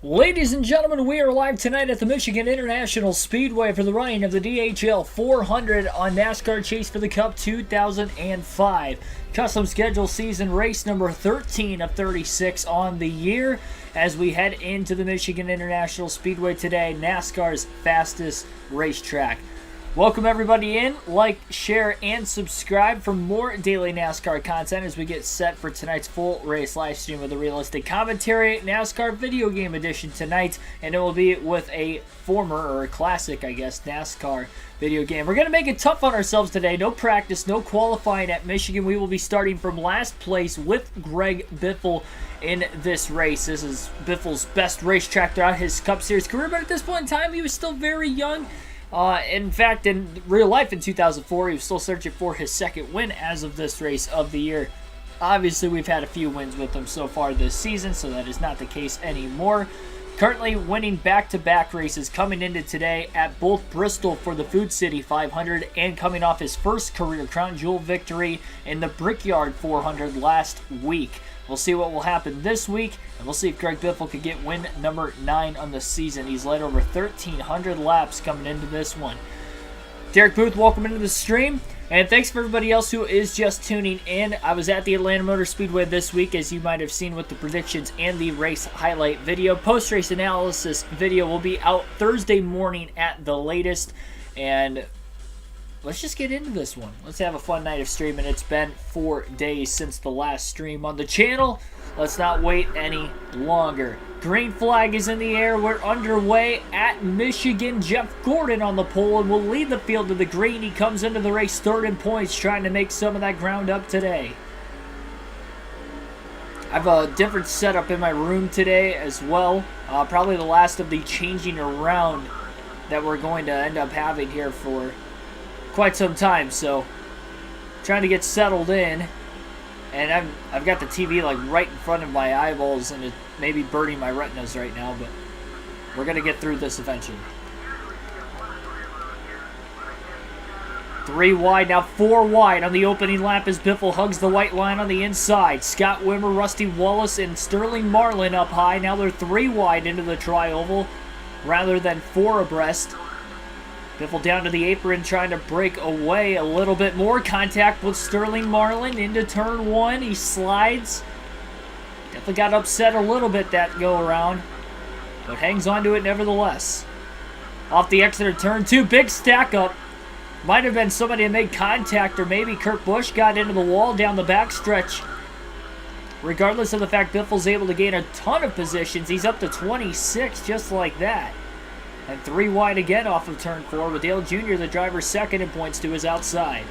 Ladies and gentlemen, we are live tonight at the Michigan International Speedway for the running of the DHL 400 on NASCAR Chase for the Cup 2005. Custom schedule season race number 13 of 36 on the year as we head into the Michigan International Speedway today, NASCAR's fastest racetrack. Welcome everybody in. Like, share, and subscribe for more daily NASCAR content as we get set for tonight's full race live stream with a realistic commentary NASCAR video game edition tonight, and it will be with a former, or a classic, I guess, NASCAR video game. We're going to make it tough on ourselves today. No practice, no qualifying at Michigan. We will be starting from last place with Greg Biffle in this race. This is Biffle's best racetrack throughout his Cup Series career, but at this point in time, he was still very young. In fact, in real life in 2004, he was still searching for his second win as of this race of the year. Obviously, we've had a few wins with him so far this season, so that is not the case anymore. Currently winning back-to-back races coming into today at both Bristol for the Food City 500 and coming off his first career Crown Jewel victory in the Brickyard 400 last week. We'll see what will happen this week, and we'll see if Greg Biffle could get win number 9 on the season. He's led over 1,300 laps coming into this one. Derek Booth, welcome into the stream, and thanks for everybody else who is just tuning in. I was at the Atlanta Motor Speedway this week, as you might have seen with the predictions and the race highlight video. Post-race analysis video will be out Thursday morning at the latest, and let's just get into this one. Let's have a fun night of streaming. It's been 4 days since the last stream on the channel. Let's not wait any longer. Green flag is in the air. We're underway at Michigan. Jeff Gordon on the pole and will lead the field to the green. He comes into the race third in points, trying to make some of that ground up today. I have a different setup in my room today as well. Probably the last of the changing around that we're going to end up having here for quite some time, so trying to get settled in, and I've got the TV like right in front of my eyeballs, and it may be burning my retinas right now, but we're gonna get through this eventually. 3 wide, now 4 wide on the opening lap as Biffle hugs the white line on the inside. Scott Wimmer, Rusty Wallace, and Sterling Marlin up high. Now they're 3 wide into the tri-oval rather than 4 abreast. Biffle down to the apron, trying to break away a little bit more. Contact with Sterling Marlin into turn 1. He slides. Definitely got upset a little bit that go around, but hangs on to it nevertheless. Off the exit of turn 2, big stack up. Might have been somebody that made contact, or maybe Kurt Busch got into the wall down the backstretch. Regardless of the fact Biffle's able to gain a ton of positions, he's up to 26 just like that. And 3 wide again off of turn 4 with Dale Jr., the driver's second, and points to his outside.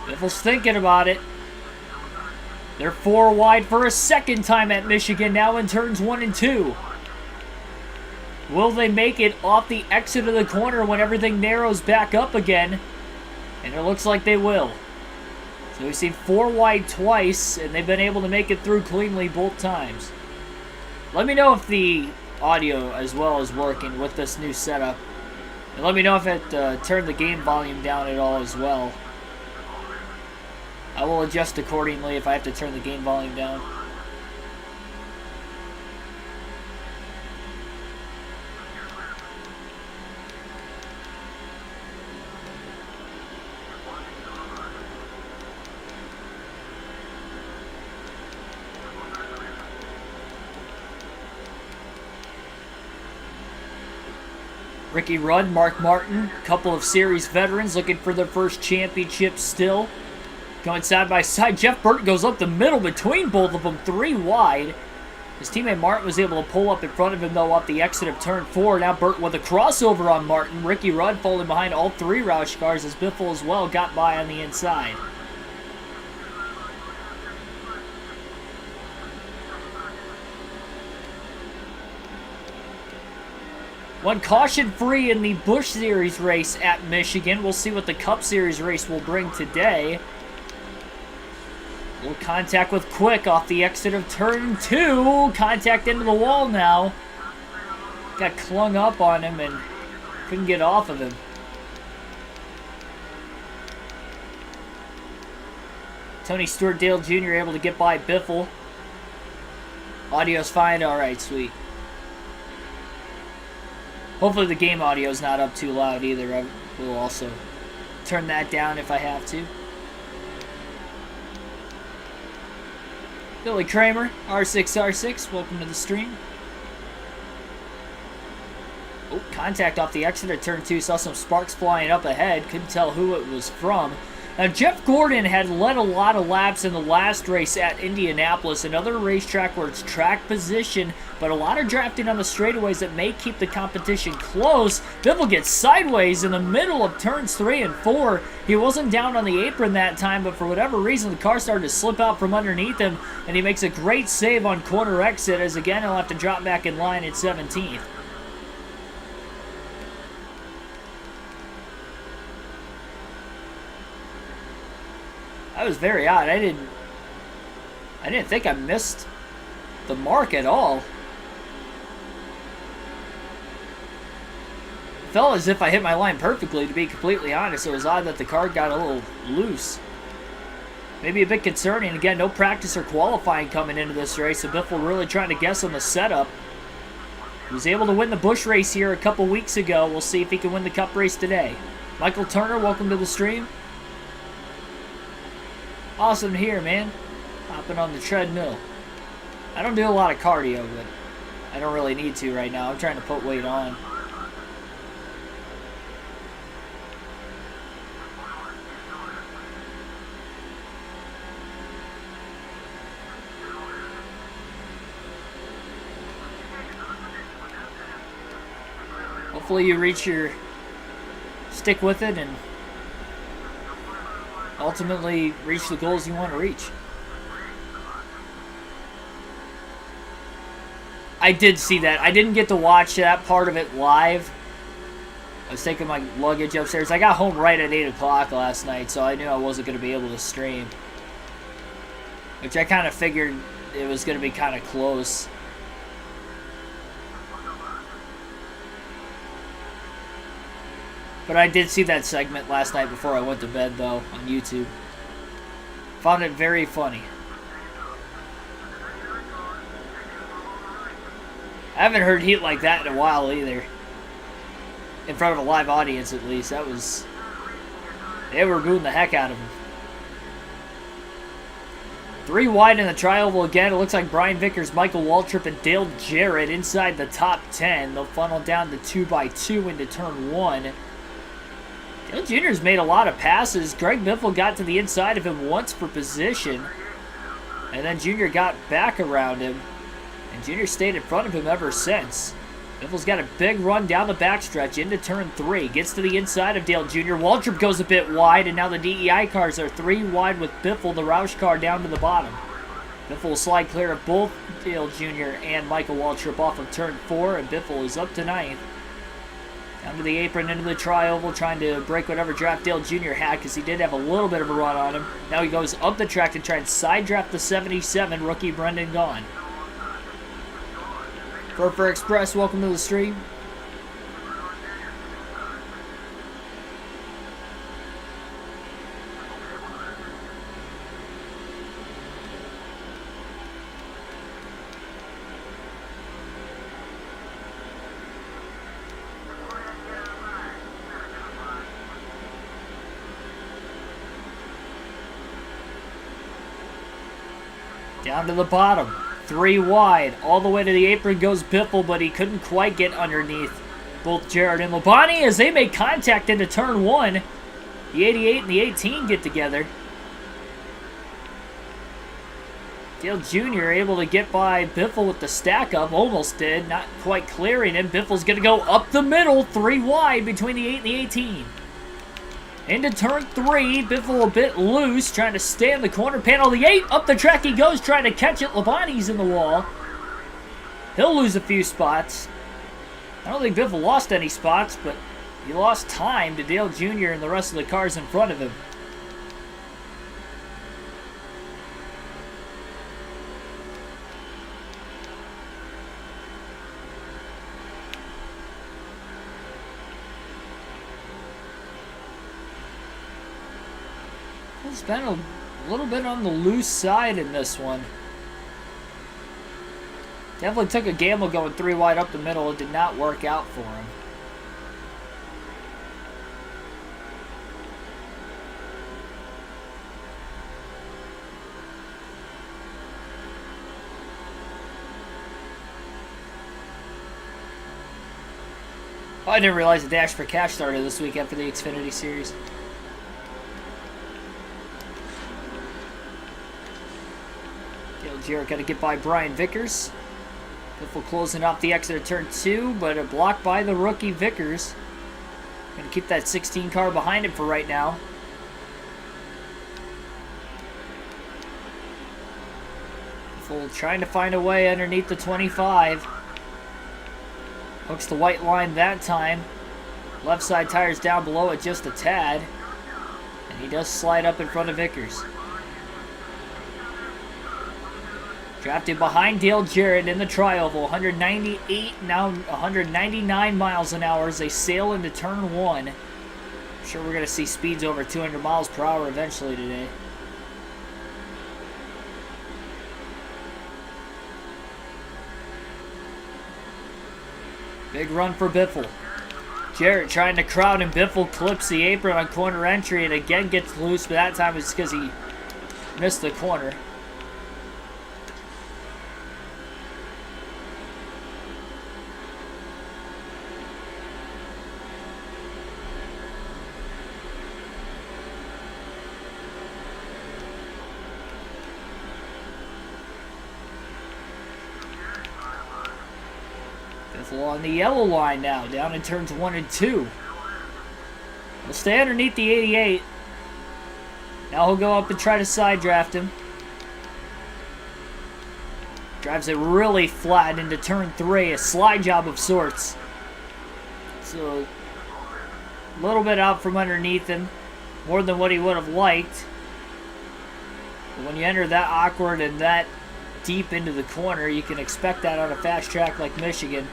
Biffle's thinking about it. They're 4 wide for a second time at Michigan, now in turns 1 and 2. Will they make it off the exit of the corner when everything narrows back up again? And it looks like they will. So we've seen 4 wide twice, and they've been able to make it through cleanly both times. Let me know if the audio as well is working with this new setup. And let me know if it turned the game volume down at all as well. I will adjust accordingly if I have to turn the game volume down. Ricky Rudd, Mark Martin, a couple of series veterans looking for their first championship still. Going side by side, Jeff Burton goes up the middle between both of them, 3 wide. His teammate Martin was able to pull up in front of him though off the exit of turn 4. Now Burton with a crossover on Martin. Ricky Rudd falling behind all 3 Roush cars as Biffle as well got by on the inside. One caution free in the Busch Series race at Michigan. We'll see what the Cup Series race will bring today. Little contact with Quick off the exit of turn 2. Contact into the wall now. Got clung up on him and couldn't get off of him. Tony Stewart, Dale Jr. able to get by Biffle. Audio's fine? Alright, sweet. Hopefully the game audio's not up too loud either. I will also turn that down if I have to. Billy Kramer, R6R6, welcome to the stream. Oh, contact off the exit at turn 2. Saw some sparks flying up ahead. Couldn't tell who it was from. Now, Jeff Gordon had led a lot of laps in the last race at Indianapolis, another racetrack where it's track position, but a lot of drafting on the straightaways that may keep the competition close. Biffle gets sideways in the middle of turns 3 and 4. He wasn't down on the apron that time, but for whatever reason, the car started to slip out from underneath him, and he makes a great save on corner exit, as again, he'll have to drop back in line at 17th. That was very odd. I didn't think I missed the mark at all. It felt as if I hit my line perfectly, to be completely honest. It was odd that the car got a little loose. Maybe a bit concerning. Again, no practice or qualifying coming into this race, so Biffle really trying to guess on the setup. He was able to win the Busch race here a couple weeks ago. We'll see if he can win the Cup race today. Michael Turner, welcome to the stream. Awesome to hear, man. Hopping on the treadmill. I don't do a lot of cardio, but I don't really need to right now. I'm trying to put weight on. Hopefully you stick with it and ultimately reach the goals you want to reach. I did see that. I didn't get to watch that part of it live. I was taking my luggage upstairs. I got home right at 8 o'clock last night, so I knew I wasn't going to be able to stream. Which I kind of figured it was going to be kind of close. But I did see that segment last night before I went to bed, though, on YouTube. Found it very funny. I haven't heard heat like that in a while, either. In front of a live audience, at least. They were booing the heck out of him. 3 wide in the tri-oval again. It looks like Brian Vickers, Michael Waltrip, and Dale Jarrett inside the top 10. They'll funnel down the 2x2 into turn 1. Dale Jr.'s made a lot of passes. Greg Biffle got to the inside of him once for position. And then Jr. got back around him. And Jr. stayed in front of him ever since. Biffle's got a big run down the backstretch into turn 3. Gets to the inside of Dale Jr. Waltrip goes a bit wide, and now the DEI cars are 3 wide with Biffle, the Roush car, down to the bottom. Biffle will slide clear of both Dale Jr. and Michael Waltrip off of turn 4, and Biffle is up to 9th. Down to the apron, into the tri-oval, trying to break whatever draft Dale Jr. had, because he did have a little bit of a run on him. Now he goes up the track to try and side draft the 77, rookie Brendan Gaughan. Furfur Express, welcome to the stream. Down to the bottom, 3 wide, all the way to the apron goes Biffle, but he couldn't quite get underneath both Jarrett and Labonte as they make contact into turn 1. The 88 and the 18 get together. Dale Jr. able to get by Biffle with the stack up, almost did, not quite clearing him. Biffle's going to go up the middle, 3 wide between the 8 and the 18. Into turn 3, Biffle a bit loose, trying to stay in the corner panel. The 8, up the track he goes, trying to catch it. Labonte's in the wall. He'll lose a few spots. I don't think Biffle lost any spots, but he lost time to Dale Jr. and the rest of the cars in front of him. It's been A little bit on the loose side in this one. Definitely took a gamble going 3 wide up the middle. It did not work out for him. Oh, I didn't realize the Dash for Cash started this week after the Xfinity Series. Dale Jarrett got to get by Brian Vickers. Biffle closing off the exit of turn 2, but a block by the rookie Vickers. Going to keep that 16 car behind him for right now. Biffle trying to find a way underneath the 25. Hooks the white line that time. Left side tires down below it just a tad. And he does slide up in front of Vickers. Drafted behind Dale Jarrett in the tri-oval. 198, now 199 miles an hour as they sail into turn 1. I'm sure we're going to see speeds over 200 miles per hour eventually today. Big run for Biffle. Jarrett trying to crowd and Biffle clips the apron on corner entry and again gets loose, but that time it's because he missed the corner. On the yellow line now, down in turns 1 and 2. He'll stay underneath the 88. Now he'll go up and try to side draft him. Drives it really flat into turn 3, a slide job of sorts. So, a little bit out from underneath him, more than what he would have liked. But when you enter that awkward and that deep into the corner, you can expect that on a fast track like Michigan.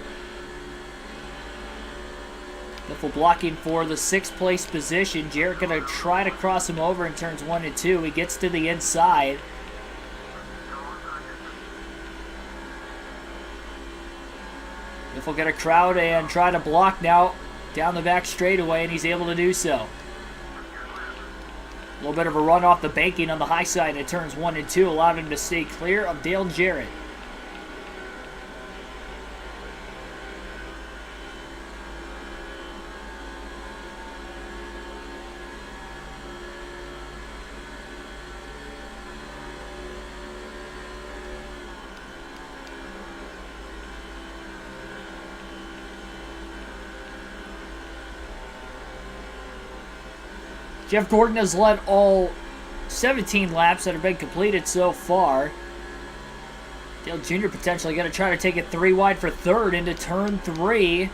Biffle blocking for the 6th place position. Jarrett going to try to cross him over in turns 1 and 2. He gets to the inside. Biffle going to crowd and try to block now down the back straightaway, and he's able to do so. A little bit of a run off the banking on the high side in turns 1 and 2 allowed him to stay clear of Dale Jarrett. Jeff Gordon has led all 17 laps that have been completed so far. Dale Jr. potentially going to try to take it 3 wide for 3rd into turn 3.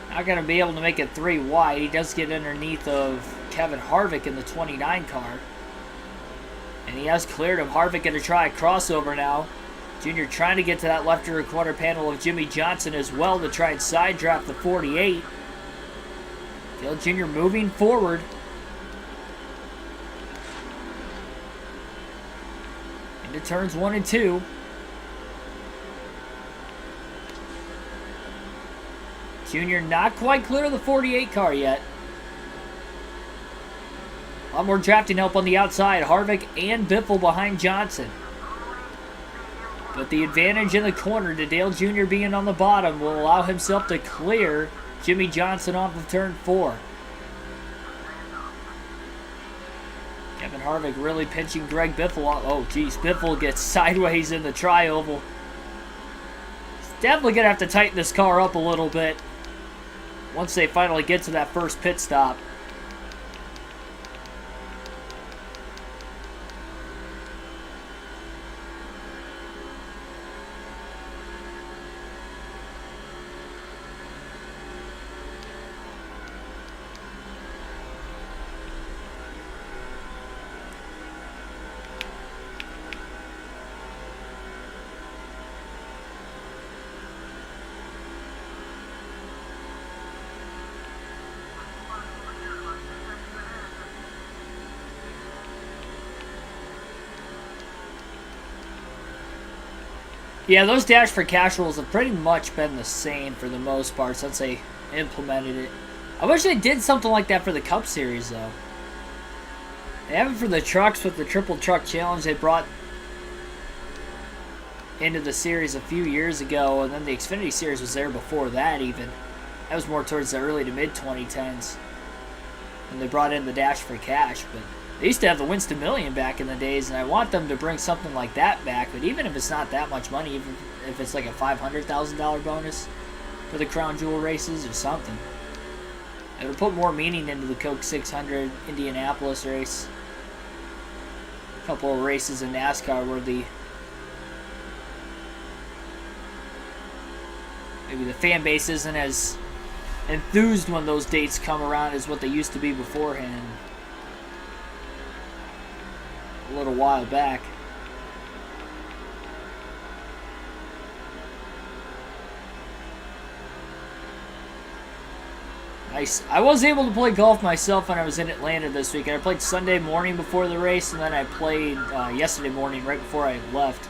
Not going to be able to make it 3 wide. He does get underneath of Kevin Harvick in the 29 car. And he has cleared him. Harvick going to try a crossover now. Jr. trying to get to that left rear quarter panel of Jimmy Johnson as well to try and side draft the 48. Dale Jr. moving forward. Into turns 1 and 2. Junior not quite clear of the 48 car yet. A lot more drafting help on the outside. Harvick and Biffle behind Johnson. But the advantage in the corner to Dale Jr. being on the bottom will allow himself to clear Jimmy Johnson off of turn 4. Kevin Harvick really pinching Greg Biffle off. Oh, geez. Biffle gets sideways in the tri-oval. He's definitely going to have to tighten this car up a little bit once they finally get to that first pit stop. Yeah, those Dash for Cash rules have pretty much been the same for the most part since they implemented it. I wish they did something like that for the Cup Series, though. They have it for the trucks with the Triple Truck Challenge they brought into the series a few years ago, and then the Xfinity Series was there before that even. That was more towards the early to mid-2010s. And they brought in the Dash for Cash, but they used to have the Winston Million back in the days, and I want them to bring something like that back, but even if it's not that much money, even if it's like a $500,000 bonus for the Crown Jewel races or something, it would put more meaning into the Coke 600 Indianapolis race. A couple of races in NASCAR where maybe the fan base isn't as enthused when those dates come around as what they used to be beforehand. A little while back. I was able to play golf myself when I was in Atlanta this week. I played Sunday morning before the race, and then I played yesterday morning right before I left.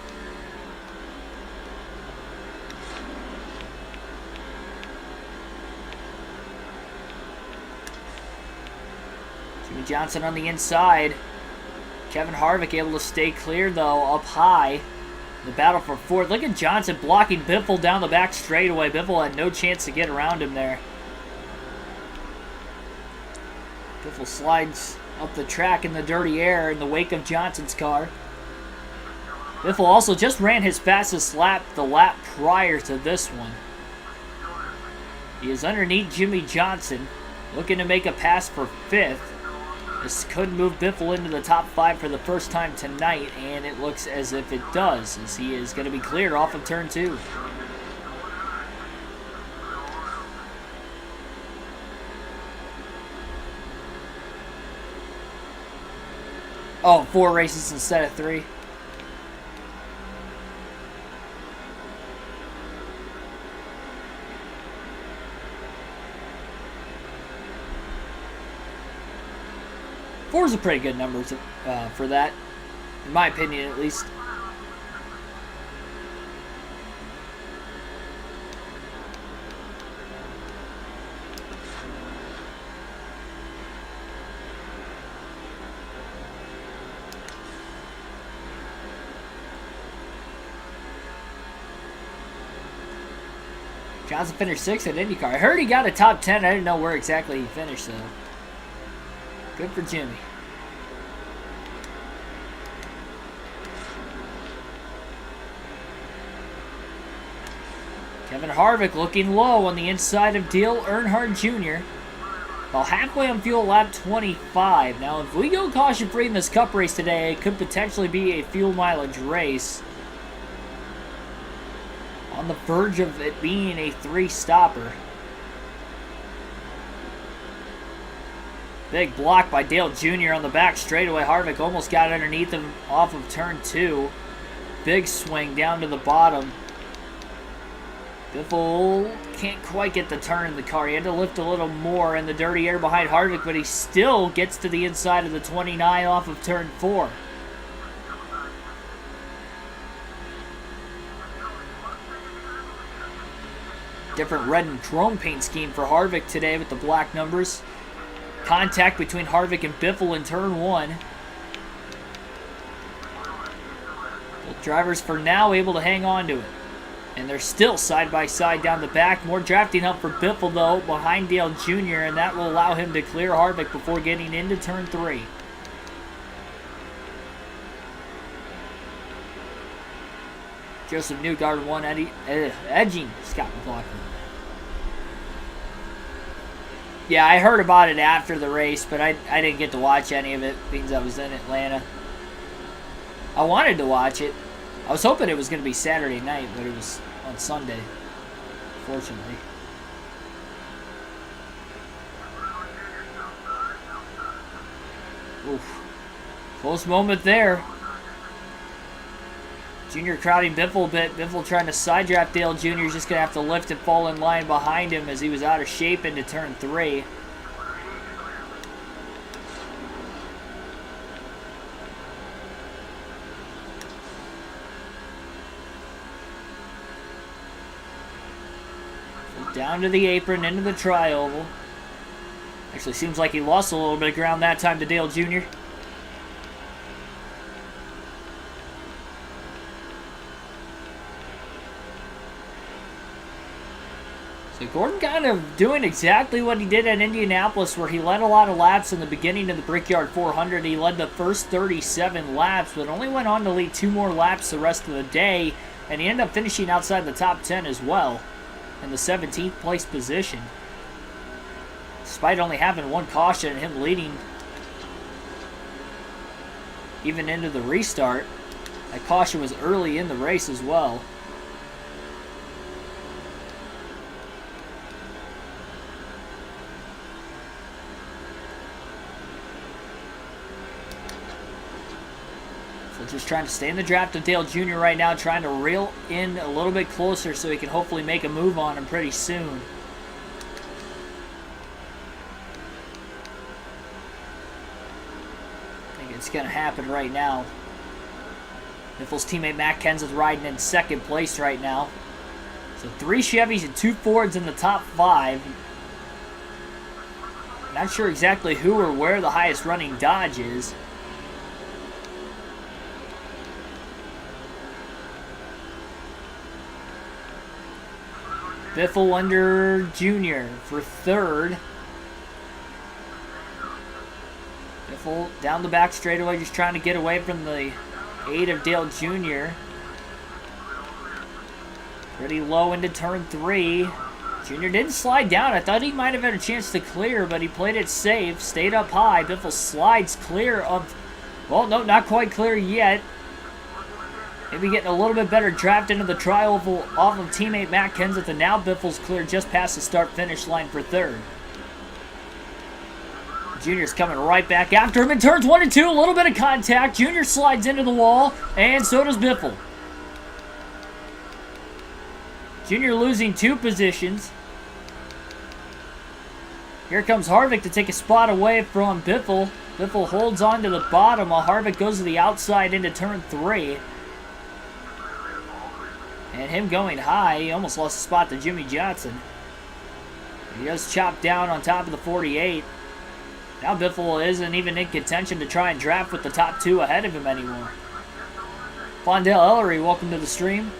Jimmy Johnson on the inside. Kevin Harvick able to stay clear, though, up high. The battle for fourth. Look at Johnson blocking Biffle down the back straightaway. Biffle had no chance to get around him there. Biffle slides up the track in the dirty air in the wake of Johnson's car. Biffle also just ran his fastest lap the lap prior to this one. He is underneath Jimmy Johnson, looking to make a pass for fifth. This could move Biffle into the top 5 for the first time tonight, and it looks as if it does, as he is going to be cleared off of turn 2. Oh, 4 races instead of 3. Four is a pretty good number for that, in my opinion at least. Johnson finished 6th at IndyCar. I heard he got a top 10. I didn't know where exactly he finished, though. Good for Jimmy. Kevin Harvick looking low on the inside of Dale Earnhardt Jr. While halfway on fuel lap 25. Now, if we go caution-free in this Cup race today, it could potentially be a fuel mileage race. On the verge of it being a 3-stopper. Big block by Dale Jr. on the back straightaway. Harvick almost got underneath him off of turn 2. Big swing down to the bottom. Biffle can't quite get the turn in the car. He had to lift a little more in the dirty air behind Harvick, but he still gets to the inside of the 29 off of turn 4. Different red and chrome paint scheme for Harvick today with the black numbers. Contact between Harvick and Biffle in turn 1. Both drivers for now able to hang on to it. And they're still side by side down the back. More drafting up for Biffle though behind Dale Jr. and that will allow him to clear Harvick before getting into turn 3. Joseph Newgarden won edging Scott McLaughlin. Yeah, I heard about it after the race, but I didn't get to watch any of it because I was in Atlanta. I wanted to watch it. I was hoping it was going to be Saturday night, but it was on Sunday, fortunately. Oof. Close moment there. Junior crowding Biffle a bit. Biffle trying to side draft Dale Jr. is just going to have to lift and fall in line behind him as he was out of shape into turn 3. Down to the apron, into the tri-oval. Actually seems like he lost a little bit of ground that time to Dale Jr. So Gordon kind of doing exactly what he did at Indianapolis, where he led a lot of laps in the beginning of the Brickyard 400. He led the first 37 laps, but only went on to lead 2 more laps the rest of the day, and he ended up finishing outside the top 10 as well, in the 17th place position. Despite only having 1 caution and him leading even into the restart. That caution was early in the race as well. So just trying to stay in the draft of Dale Jr. right now, trying to reel in a little bit closer so he can hopefully make a move on him pretty soon. It's going to happen right now. Biffle's teammate Matt Kenseth riding in 2nd place right now. So 3 Chevys and 2 Fords in the top 5. Not sure exactly who or where the highest running Dodge is. Biffle under Jr. for 3rd. Biffle down the back straightaway, just trying to get away from the aid of Dale Jr. Pretty low into turn 3. Jr. didn't slide down. I thought he might have had a chance to clear, but he played it safe, stayed up high. Biffle slides clear of, well, no, not quite clear yet. Maybe getting a little bit better draft into the tri-oval off of teammate Matt Kenseth, and now Biffle's clear just past the start-finish line for 3rd. Junior's coming right back after him in turns 1 and 2. A little bit of contact. Junior slides into the wall, and so does Biffle. Junior losing 2 positions. Here comes Harvick to take a spot away from Biffle. Biffle holds on to the bottom while Harvick goes to the outside into turn 3. And him going high, he almost lost a spot to Jimmy Johnson. He does chop down on top of the 48. Now Biffle isn't even in contention to try and draft with the top 2 ahead of him anymore. Fondale Ellery, welcome to the stream.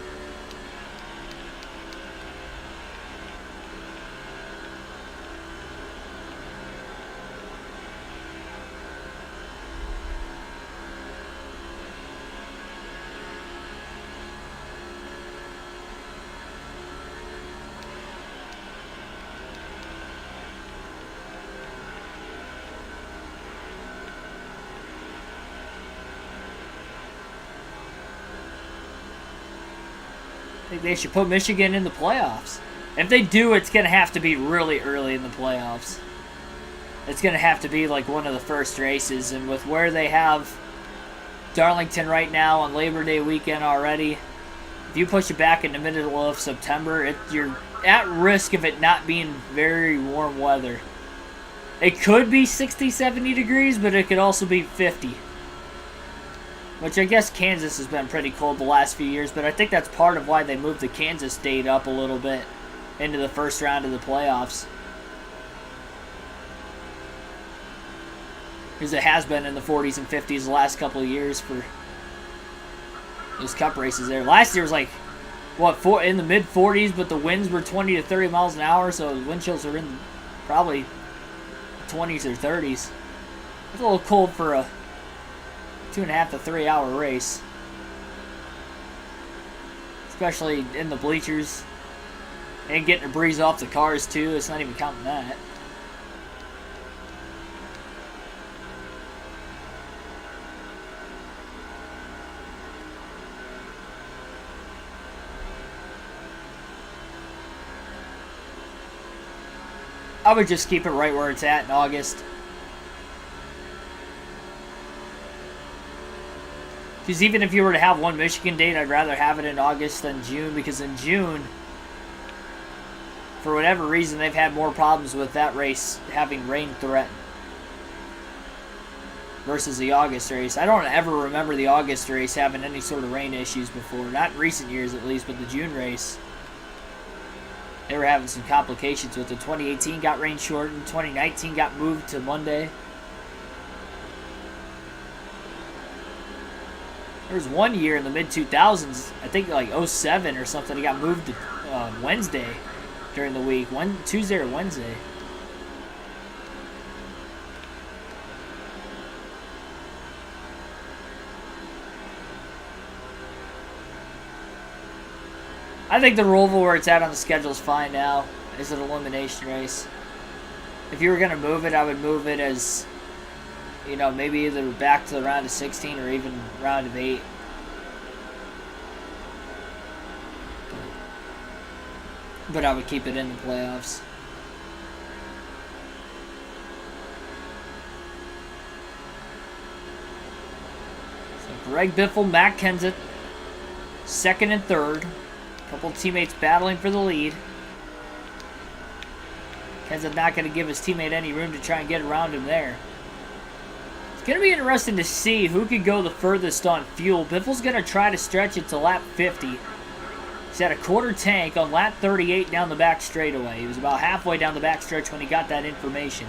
I think they should put Michigan in the playoffs. If they do, it's going to have to be really early in the playoffs. It's going to have to be like one of the first races. And with where they have Darlington right now on Labor Day weekend already, if you push it back in the middle of September, you're at risk of it not being very warm weather. It could be 60, 70 degrees, but it could also be 50. Which I guess Kansas has been pretty cold the last few years, but I think that's part of why they moved the Kansas date up a little bit into the first round of the playoffs. Because it has been in the 40s and 50s the last couple of years for those cup races there. Last year was like, what, in the mid-40s, but the winds were 20 to 30 miles an hour, so the wind chills are in probably 20s or 30s. It's a little cold for a 2.5 to 3 hour race. Especially in the bleachers. And getting a breeze off the cars too. It's not even counting that. I would just keep it right where it's at in August. Because even if you were to have one Michigan date, I'd rather have it in August than June, because in June, for whatever reason, they've had more problems with that race having rain threatened versus the August race. I don't ever remember the August race having any sort of rain issues before. Not in recent years, at least, but the June race. They were having some complications with it. 2018 got rain shortened. 2019 got moved to Monday. There was one year in the mid-2000s, I think like 07 or something, it got moved to Wednesday during the week. Tuesday or Wednesday. I think the Roval where it's at on the schedule is fine now. It's an elimination race. If you were going to move it, I would move it as, you know, maybe either back to the round of 16 or even round of 8. But I would keep it in the playoffs. So Greg Biffle, Matt Kenseth, second and third. Couple of teammates battling for the lead. Kenseth not going to give his teammate any room to try and get around him there. It's going to be interesting to see who can go the furthest on fuel. Biffle's going to try to stretch it to lap 50. He's at a quarter tank on lap 38 down the back straightaway. He was about halfway down the back stretch when he got that information.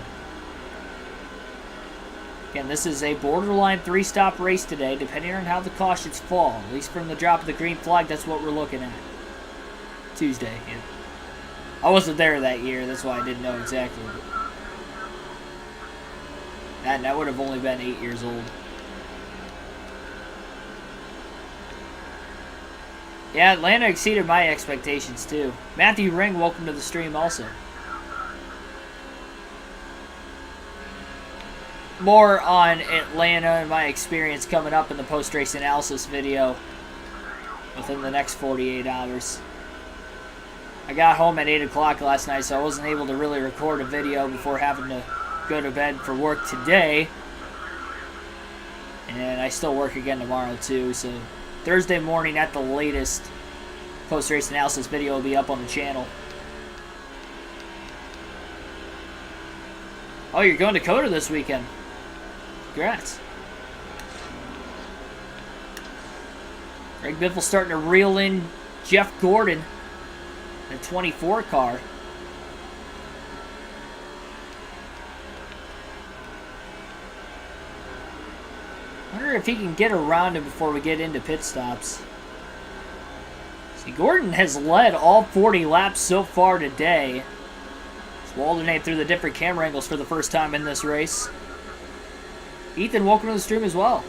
Again, this is a borderline 3-stop race today, depending on how the cautions fall. At least from the drop of the green flag, that's what we're looking at. Tuesday, yeah. I wasn't there that year, that's why I didn't know exactly. That would have only been 8 years old. Yeah, Atlanta exceeded my expectations too. Matthew Ring, welcome to the stream also. More on Atlanta and my experience coming up in the post-race analysis video within the next 48 hours. I got home at 8 o'clock last night, so I wasn't able to really record a video before having to go to bed for work today. And I still work again tomorrow too, so Thursday morning at the latest, post-race analysis video will be up on the channel. Oh, you're going to Dakota this weekend. Congrats. Greg Biffle starting to reel in Jeff Gordon. A 24 car. I wonder if he can get around him before we get into pit stops. See, Gordon has led all 40 laps so far today. We'll alternate through the different camera angles for the first time in this race. Ethan, welcome to the stream as well.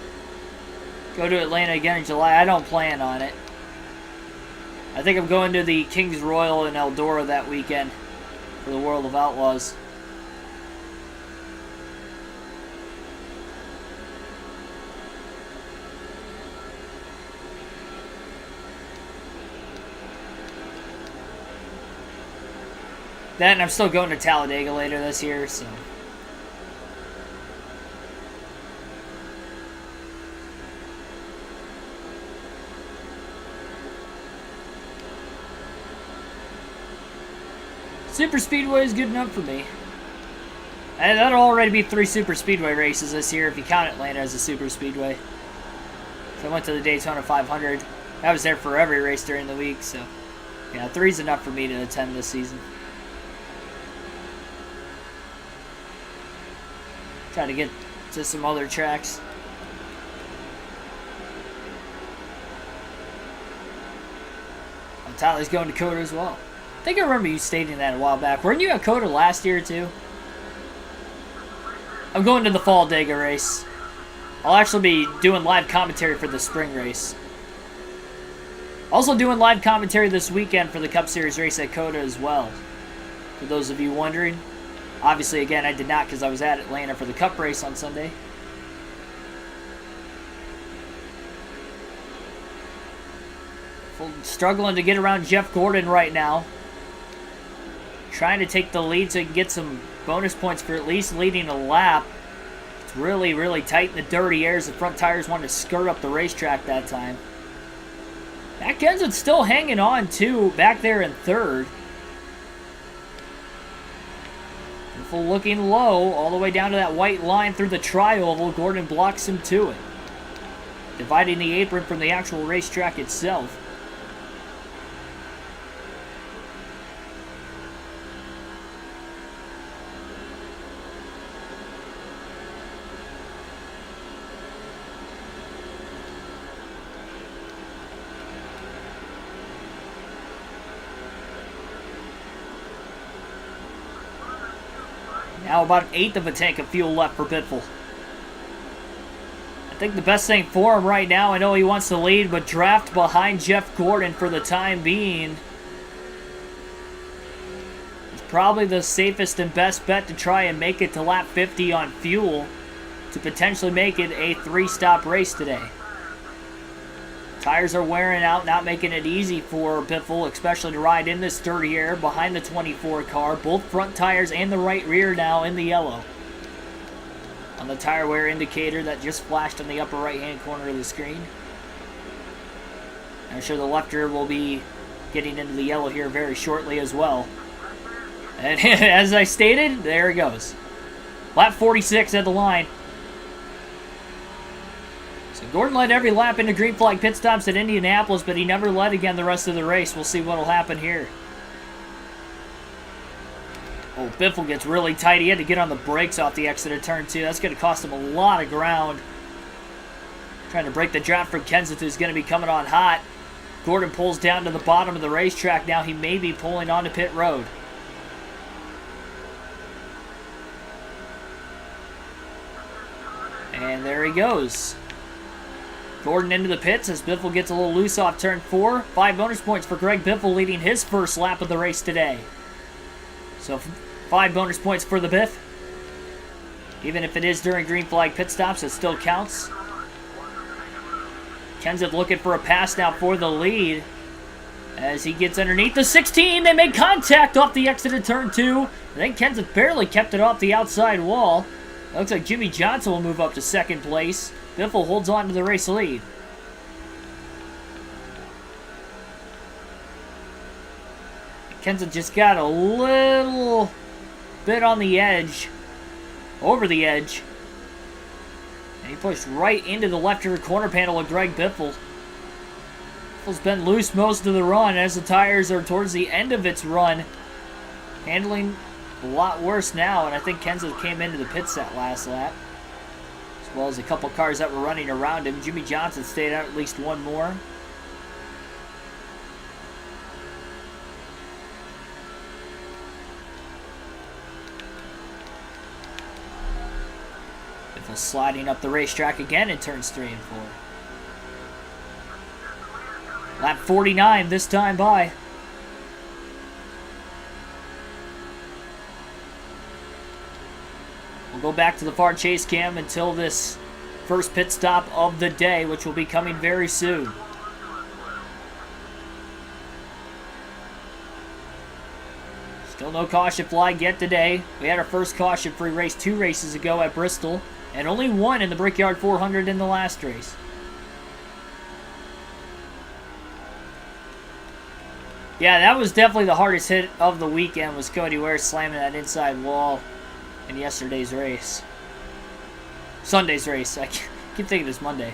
Go to Atlanta again in July. I don't plan on it. I think I'm going to the Kings Royal in Eldora that weekend for the World of Outlaws. Then I'm still going to Talladega later this year, so. Super Speedway is good enough for me. And that'll already be 3 Super Speedway races this year if you count Atlanta as a Super Speedway. So I went to the Daytona 500. I was there for every race during the week, so yeah, 3's enough for me to attend this season. Try to get to some other tracks. Oh, Tyler's going to Dakota as well. I think I remember you stating that a while back. Weren't you at Dakota last year too? I'm going to the Fall Dega race. I'll actually be doing live commentary for the spring race. Also doing live commentary this weekend for the Cup Series race at Dakota as well. For those of you wondering. Obviously, again, I did not because I was at Atlanta for the Cup race on Sunday. Struggling to get around Jeff Gordon right now. Trying to take the lead so he can get some bonus points for at least leading a lap. It's really, really tight in the dirty airs. The front tires wanted to skirt up the racetrack that time. Matt Kenseth's still hanging on, too, back there in third. Biffle looking low, all the way down to that white line through the tri-oval. Gordon blocks him to it. Dividing the apron from the actual racetrack itself. Now about 1/8 of a tank of fuel left for Biffle. I think the best thing for him right now, I know he wants to lead, but draft behind Jeff Gordon for the time being. It's probably the safest and best bet to try and make it to lap 50 on fuel to potentially make it a 3-stop race today. Tires are wearing out, not making it easy for Biffle, especially to ride in this dirty air behind the 24 car. Both front tires and the right rear now in the yellow. On the tire wear indicator that just flashed on the upper right-hand corner of the screen. I'm sure the left rear will be getting into the yellow here very shortly as well. And as I stated, there it goes. Lap 46 at the line. Gordon led every lap into green flag pit stops at Indianapolis, but he never led again the rest of the race. We'll see what will happen here. Oh, Biffle gets really tight. He had to get on the brakes off the exit of turn 2. That's going to cost him a lot of ground. Trying to break the draft from Kenseth, who's going to be coming on hot. Gordon pulls down to the bottom of the racetrack now. He may be pulling onto pit road. And there he goes. Gordon into the pits as Biffle gets a little loose off turn 4. 5 bonus points for Greg Biffle leading his first lap of the race today. So 5 bonus points for the Biff. Even if it is during green flag pit stops, it still counts. Kenseth looking for a pass now for the lead. As he gets underneath the 16, they make contact off the exit of turn 2. I think Kenseth barely kept it off the outside wall. It looks like Jimmy Johnson will move up to second place. Biffle holds on to the race lead. Kenseth just got a little bit on the edge, over the edge. And he pushed right into the left rear corner panel of Greg Biffle. Biffle's been loose most of the run as the tires are towards the end of its run. Handling a lot worse now, and I think Kenseth came into the pits that last lap. As well as a couple cars that were running around him. Jimmy Johnson stayed out at least one more. Biffle sliding up the racetrack again in turns 3 and 4. Lap 49 this time by. We'll go back to the far chase cam until this first pit stop of the day, which will be coming very soon. Still no caution flag yet today. We had our first caution-free race 2 races ago at Bristol, and only 1 in the Brickyard 400 in the last race. Yeah, that was definitely the hardest hit of the weekend, was Cody Ware slamming that inside wall in yesterday's race. Sunday's race. I keep thinking it's Monday.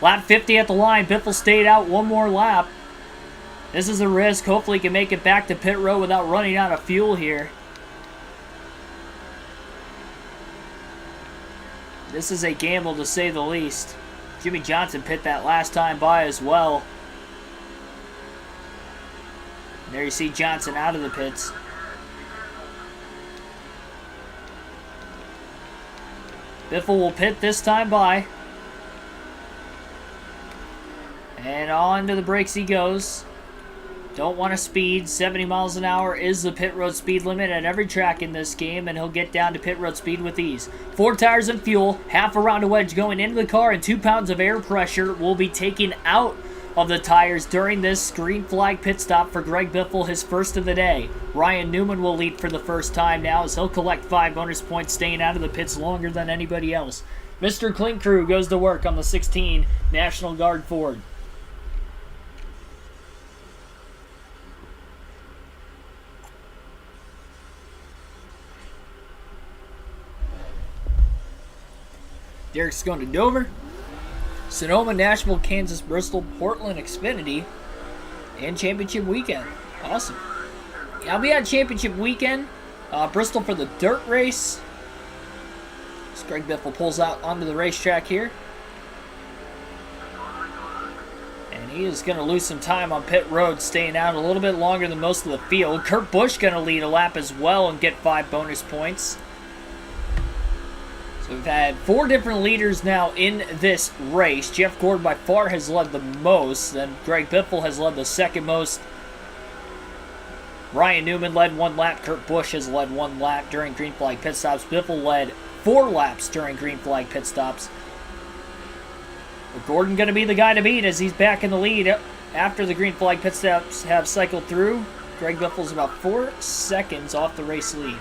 Lap 50 at the line. Biffle stayed out one more lap. This is a risk. Hopefully he can make it back to pit road without running out of fuel here. This is a gamble to say the least. Jimmy Johnson pit that last time by as well. There you see Johnson out of the pits. Biffle will pit this time by. And on to the brakes he goes. Don't want to speed. 70 miles an hour is the pit road speed limit at every track in this game, and he'll get down to pit road speed with ease. 4 tires and fuel, half a round of wedge going into the car, and 2 pounds of air pressure will be taken out of the tires during this green flag pit stop for Greg Biffle, his first of the day. Ryan Newman will lead for the first time now as he'll collect 5 bonus points, staying out of the pits longer than anybody else. Mr. Clean Crew goes to work on the 16 National Guard Ford. Derek's going to Dover, Sonoma, Nashville, Kansas, Bristol, Portland, Xfinity, and Championship Weekend. Awesome. I'll be at Championship Weekend. Bristol for the dirt race. As Greg Biffle pulls out onto the racetrack here. And He is going to lose some time on pit road, staying out a little bit longer than most of the field. Kurt Busch going to lead a lap as well and get 5 bonus points. So we've had 4 different leaders now in this race. Jeff Gordon by far has led the most. Then Greg Biffle has led the second most. Ryan Newman led 1 lap. Kurt Busch has led 1 lap during green flag pit stops. Biffle led 4 laps during green flag pit stops. But Gordon going to be the guy to beat as he's back in the lead after the green flag pit stops have cycled through. Greg Biffle's about 4 seconds off the race lead.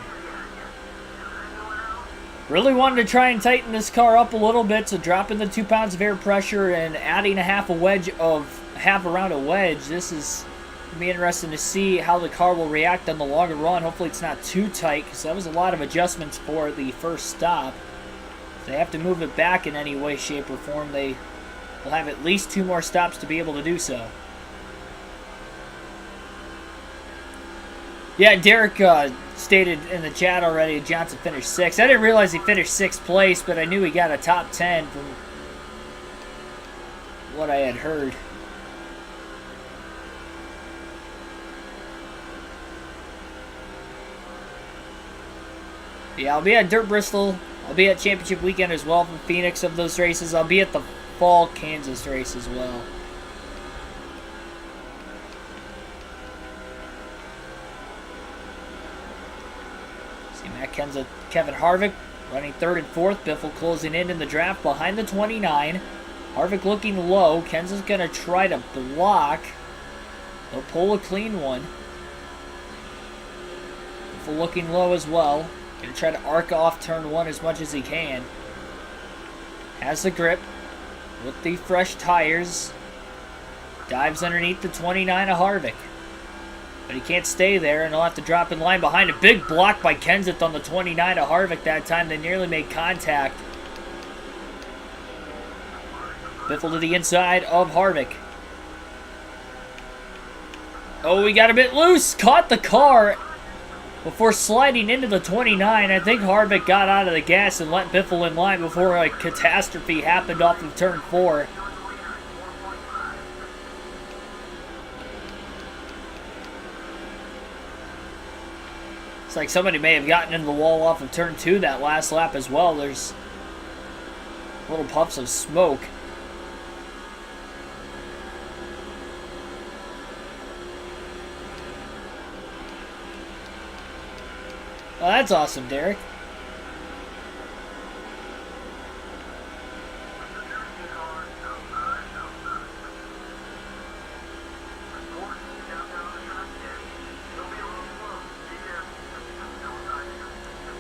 Really wanted to try and tighten this car up a little bit, so dropping the 2 pounds of air pressure and adding half a round of wedge. This is going to be interesting to see how the car will react on the longer run. Hopefully it's not too tight, because that was a lot of adjustments for the first stop. If they have to move it back in any way, shape, or form, they will have at least 2 more stops to be able to do so. Yeah, Derek stated in the chat already Johnson finished 6th. I didn't realize he finished 6th place, but I knew he got a top 10 from what I had heard. Yeah, I'll be at Dirt Bristol. I'll be at Championship Weekend as well from Phoenix of those races. I'll be at the Fall Kansas race as well. Kevin Harvick running 3rd and 4th. Biffle closing in the draft behind the 29. Harvick looking low. Kenseth's going to try to block. He'll pull a clean one. Biffle looking low as well. Going to try to arc off turn 1 as much as he can. Has the grip with the fresh tires. Dives underneath the 29 of Harvick. But he can't stay there, and he'll have to drop in line behind. A big block by Kenseth on the 29 of Harvick that time. They nearly made contact. Biffle to the inside of Harvick. Oh, he got a bit loose. Caught the car before sliding into the 29. I think Harvick got out of the gas and let Biffle in line before a catastrophe happened off of turn 4. It's like somebody may have gotten into the wall off of turn 2 that last lap as well. There's little puffs of smoke. Well, that's awesome, Derek.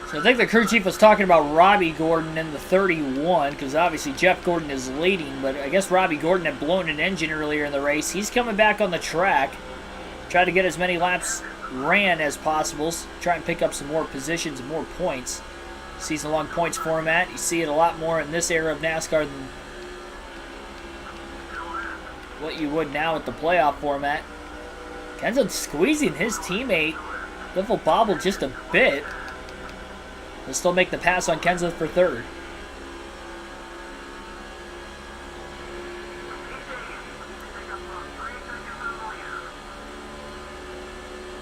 So I think the crew chief was talking about Robbie Gordon in the 31, because obviously Jeff Gordon is leading, but I guess Robbie Gordon had blown an engine earlier in the race. He's coming back on the track. Try to get as many laps ran as possible. Try and pick up some more positions and more points. Season-long points format. You see it a lot more in this era of NASCAR than what you would now with the playoff format. Kenseth squeezing his teammate. Biffle bobbled just a bit. He'll still make the pass on Kenseth for 3rd.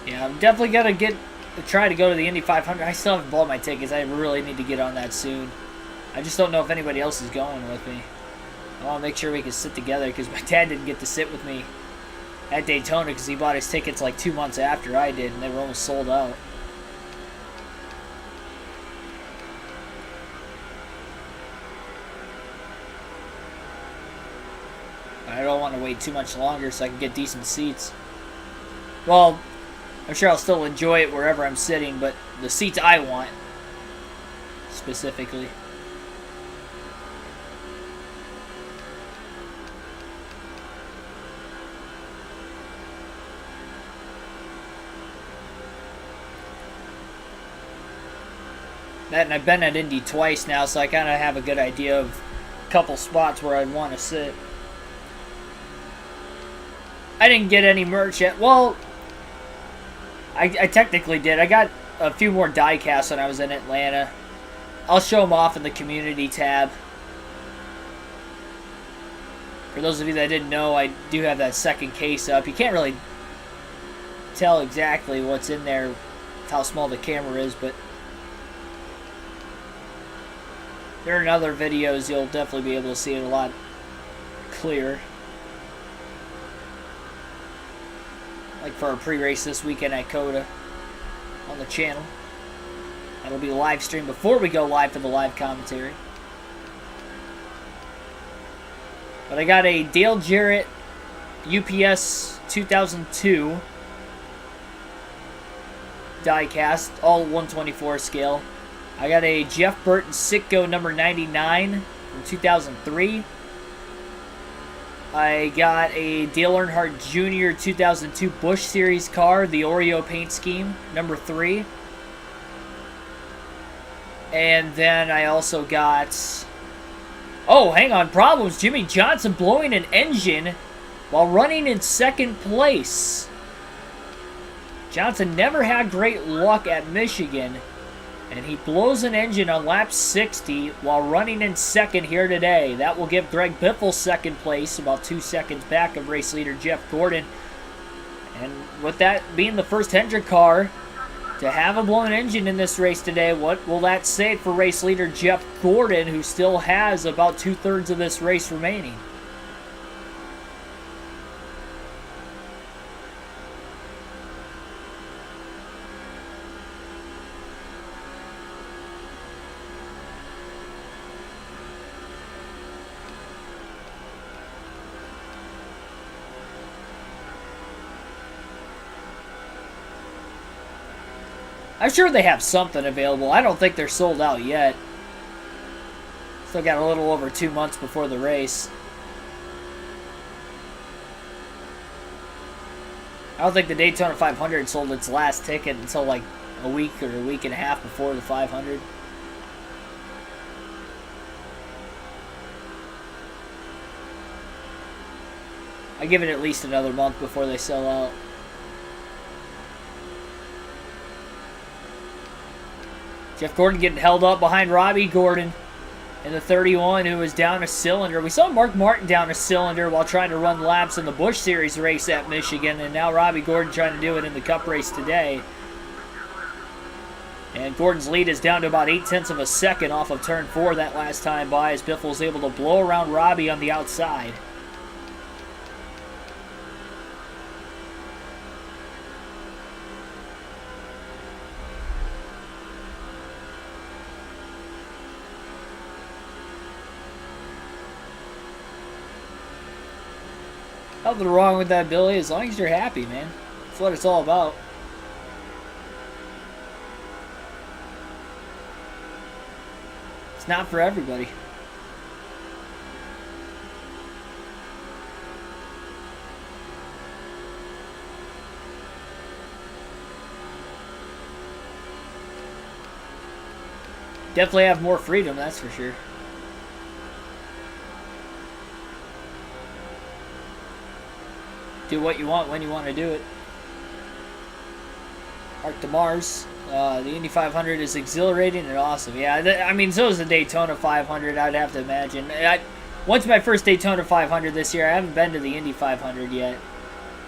Yeah, I'm definitely going to try to go to the Indy 500. I still haven't bought my tickets. I really need to get on that soon. I just don't know if anybody else is going with me. I want to make sure we can sit together, because my dad didn't get to sit with me at Daytona because he bought his tickets like 2 months after I did, and they were almost sold out. I don't want to wait too much longer so I can get decent seats. Well, I'm sure I'll still enjoy it wherever I'm sitting, but the seats I want, specifically. That, and I've been at Indy twice now, so I kind of have a good idea of a couple spots where I'd want to sit. I didn't get any merch yet. Well, I technically did. I got a few more die casts when I was in Atlanta. I'll show them off in the community tab. For those of you that didn't know, I do have that second case up. You can't really tell exactly what's in there with how small the camera is, but there are other videos you'll definitely be able to see it a lot clearer. Like for our pre-race this weekend at Coda on the channel. That'll be a live stream before we go live for the live commentary. But I got a Dale Jarrett UPS 2002 die-cast, all 124 scale. I got a Jeff Burton Sitco number 99 from 2003. I got a Dale Earnhardt Jr. 2002 Busch Series car, the Oreo paint scheme, number 3. And then I also got... Oh, hang on, problems. Jimmy Johnson blowing an engine while running in second place. Johnson never had great luck at Michigan, and he blows an engine on lap 60 while running in second here today. That will give Greg Biffle second place, about 2 seconds back of race leader Jeff Gordon. And with that being the first Hendrick car to have a blown engine in this race today, what will that say for race leader Jeff Gordon, who still has about 2/3 of this race remaining? I'm sure they have something available. I don't think they're sold out yet. Still got a little over 2 months before the race. I don't think the Daytona 500 sold its last ticket until like a week or a week and a half before the 500. I give it at least another month before they sell out. Jeff Gordon getting held up behind Robbie Gordon in the 31, who was down a cylinder. We saw Mark Martin down a cylinder while trying to run laps in the Busch Series race at Michigan, and now Robbie Gordon trying to do it in the Cup race today. And Gordon's lead is down to about 0.8 of a second off of turn 4 that last time by, as Biffle was able to blow around Robbie on the outside. Nothing wrong with that, Billy, as long as you're happy, man. That's what it's all about. It's not for everybody. Definitely have more freedom, that's for sure. Do what you want when you want to do it. Arc to Mars. The Indy 500 is exhilarating and awesome. Yeah, I mean, so is the Daytona 500, I'd have to imagine. Once my first Daytona 500 this year, I haven't been to the Indy 500 yet.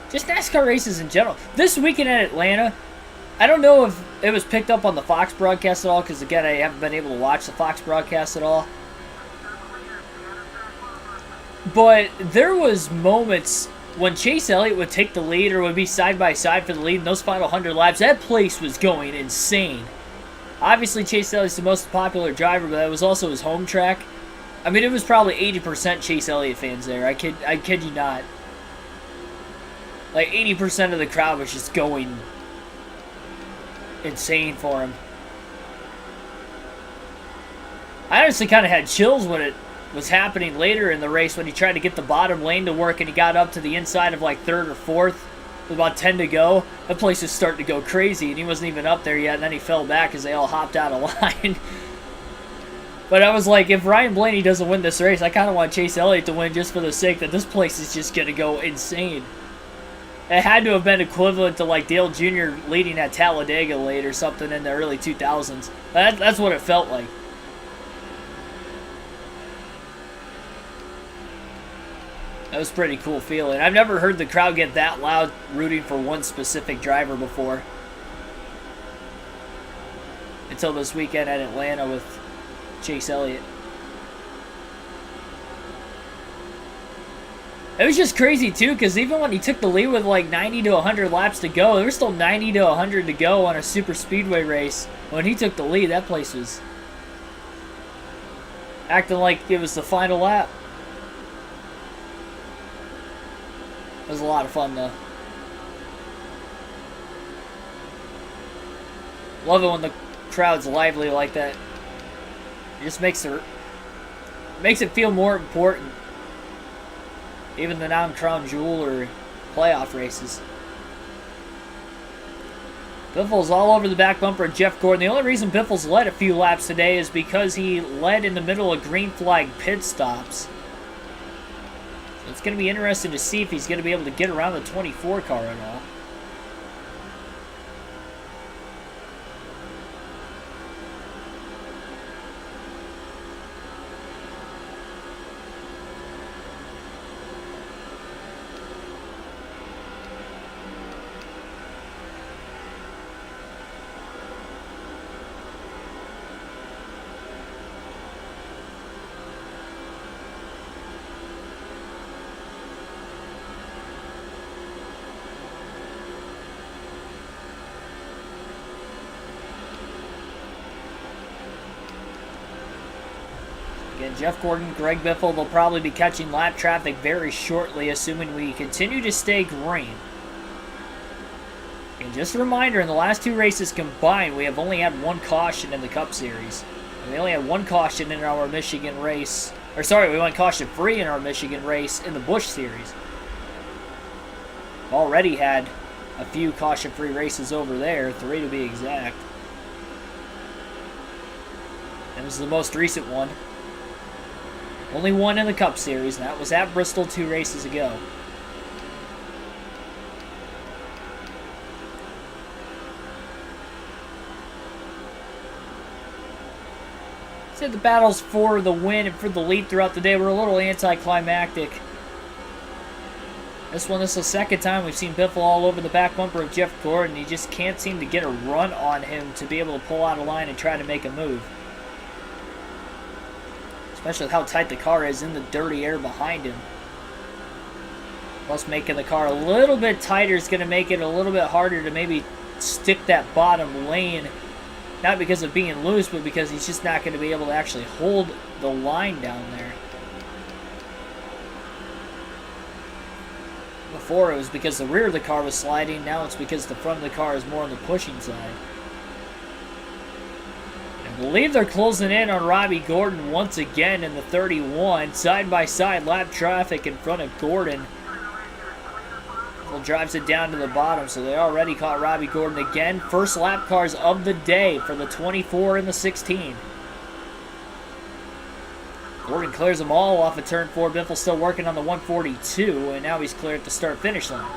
Just NASCAR races in general. This weekend at Atlanta, I don't know if it was picked up on the Fox broadcast at all, because again, I haven't been able to watch the Fox broadcast at all. But there was moments when Chase Elliott would take the lead or would be side by side for the lead in those final 100 laps. That place was going insane. Obviously, Chase Elliott's the most popular driver, but that was also his home track. I mean, it was probably 80% Chase Elliott fans there. I kid you not. Like 80% of the crowd was just going insane for him. I honestly kind of had chills when it was happening later in the race, when he tried to get the bottom lane to work and he got up to the inside of like 3rd or 4th with about 10 to go. That place was starting to go crazy and he wasn't even up there yet, and then he fell back as they all hopped out of line. But I was like, if Ryan Blaney doesn't win this race, I kind of want Chase Elliott to win just for the sake that this place is just going to go insane. It had to have been equivalent to like Dale Jr. leading at Talladega late or something in the early 2000s. That's what it felt like. That was a pretty cool feeling. I've never heard the crowd get that loud rooting for one specific driver before. Until this weekend at Atlanta with Chase Elliott. It was just crazy too, because even when he took the lead with like 90 to 100 laps to go, there was still 90 to 100 to go on a super speedway race. When he took the lead, that place was acting like it was the final lap. It was a lot of fun though. Love it when the crowd's lively like that. It just makes it feel more important. Even the non-crown jewel or playoff races. Biffle's all over the back bumper of Jeff Gordon. The only reason Biffle's led a few laps today is because he led in the middle of green flag pit stops. So it's going to be interesting to see if he's going to be able to get around the 24 car at all. Again, Jeff Gordon, Greg Biffle, they'll probably be catching lap traffic very shortly, assuming we continue to stay green. And just a reminder, in the last two races combined, we have only had one caution in the Cup Series. And we only had one caution in our Michigan race. Or sorry, we went caution-free in our Michigan race in the Busch Series. Already had a few caution-free races over there, 3 to be exact. And this is the most recent one. Only one in the Cup Series, and that was at Bristol 2 races ago. Said the battles for the win and for the lead throughout the day were a little anticlimactic. This is the second time we've seen Biffle all over the back bumper of Jeff Gordon. He just can't seem to get a run on him to be able to pull out a line and try to make a move. Especially with how tight the car is in the dirty air behind him. Plus making the car a little bit tighter is going to make it a little bit harder to maybe stick that bottom lane. Not because of being loose, but because he's just not going to be able to actually hold the line down there. Before it was because the rear of the car was sliding. Now it's because the front of the car is more on the pushing side. I believe they're closing in on Robbie Gordon once again in the 31. Side-by-side lap traffic in front of Gordon. Well, drives it down to the bottom, so they already caught Robbie Gordon again. First lap cars of the day for the 24 and the 16. Gordon clears them all off of turn 4. Biffle still working on the 142, and now he's clear at the start-finish line.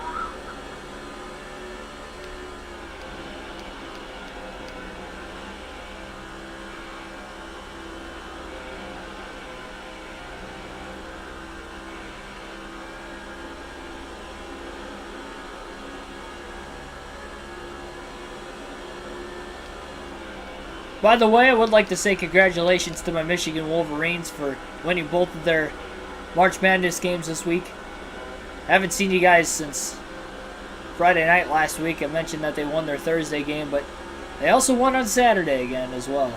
By the way, I would like to say congratulations to my Michigan Wolverines for winning both of their March Madness games this week. I haven't seen you guys since Friday night last week. I mentioned that they won their Thursday game, but they also won on Saturday again as well.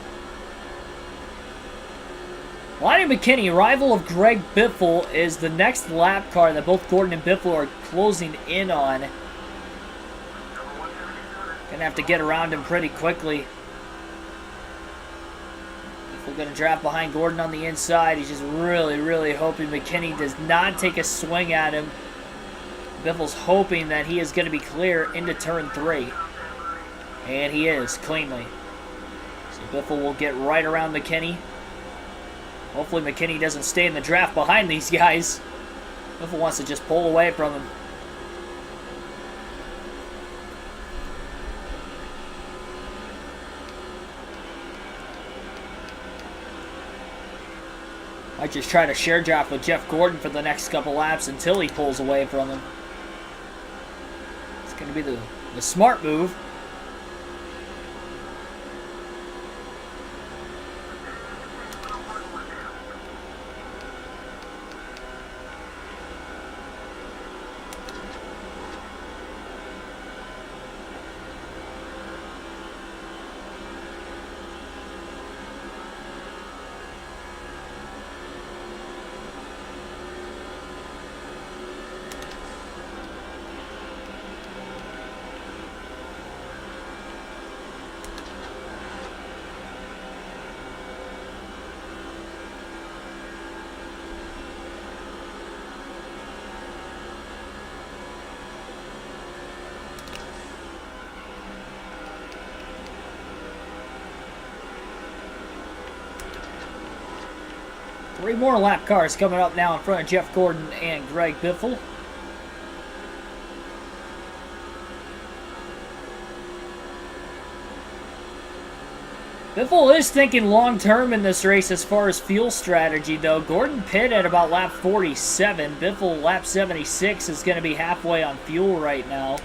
Lonnie McKinney, rival of Greg Biffle, is the next lap car that both Gordon and Biffle are closing in on. Gonna have to get around him pretty quickly. We're going to draft behind Gordon on the inside. He's just really hoping McKinney does not take a swing at him. Biffle's hoping that he is going to be clear into turn 3. And he is, cleanly. So Biffle will get right around McKinney. Hopefully McKinney doesn't stay in the draft behind these guys. Biffle wants to just pull away from him. Might just try to share draft with Jeff Gordon for the next couple laps until he pulls away from him. It's going to be the smart move. Three more lap cars coming up now in front of Jeff Gordon and Greg Biffle. Biffle is thinking long-term in this race as far as fuel strategy, though. Gordon pit at about lap 47. Biffle, lap 76, is going to be halfway on fuel right now.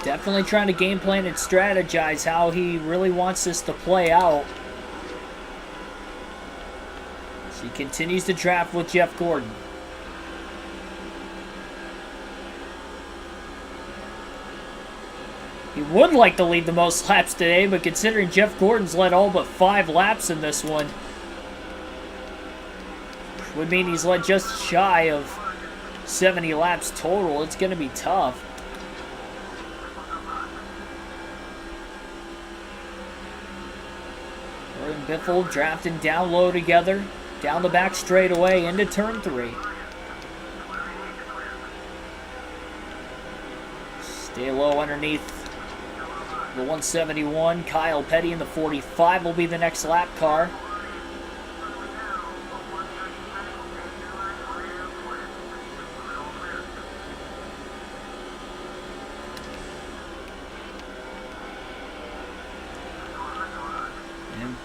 Definitely trying to game plan and strategize how he really wants this to play out. So he continues to draft with Jeff Gordon. He would like to lead the most laps today, but considering Jeff Gordon's led all but 5 laps in this one, would mean he's led just shy of 70 laps total. It's going to be tough. Biffle drafting down low together, down the back straightaway into turn 3. Stay low underneath the 171. Kyle Petty in the 45 will be the next lap car.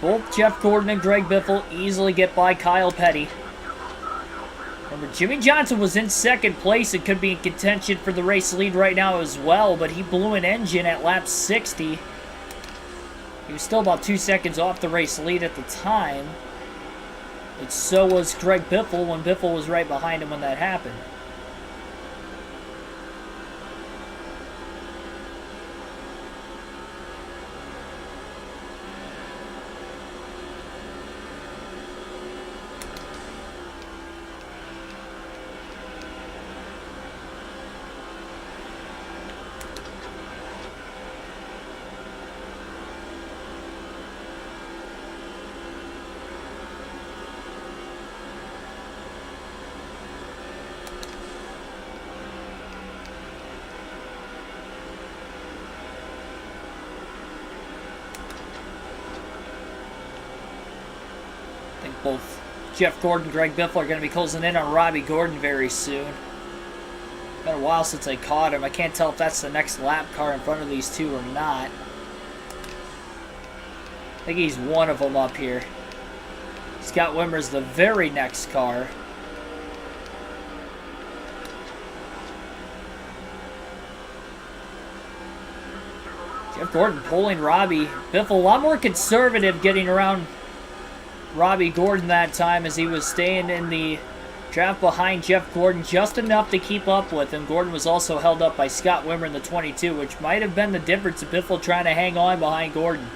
Both Jeff Gordon and Greg Biffle easily get by Kyle Petty. Remember, Jimmy Johnson was in second place and could be in contention for the race lead right now as well, but he blew an engine at lap 60. He was still about 2 seconds off the race lead at the time. But so was Greg Biffle when Biffle was right behind him when that happened. Both Jeff Gordon and Greg Biffle are going to be closing in on Robbie Gordon very soon. Been a while since I caught him. I can't tell if that's the next lap car in front of these two or not. I think he's one of them up here. Scott Wimmer's the very next car. Jeff Gordon pulling Robbie. Biffle a lot more conservative getting around Robbie Gordon that time as he was staying in the draft behind Jeff Gordon just enough to keep up with him. Gordon was also held up by Scott Wimmer in the 22, which might have been the difference of Biffle trying to hang on behind Gordon.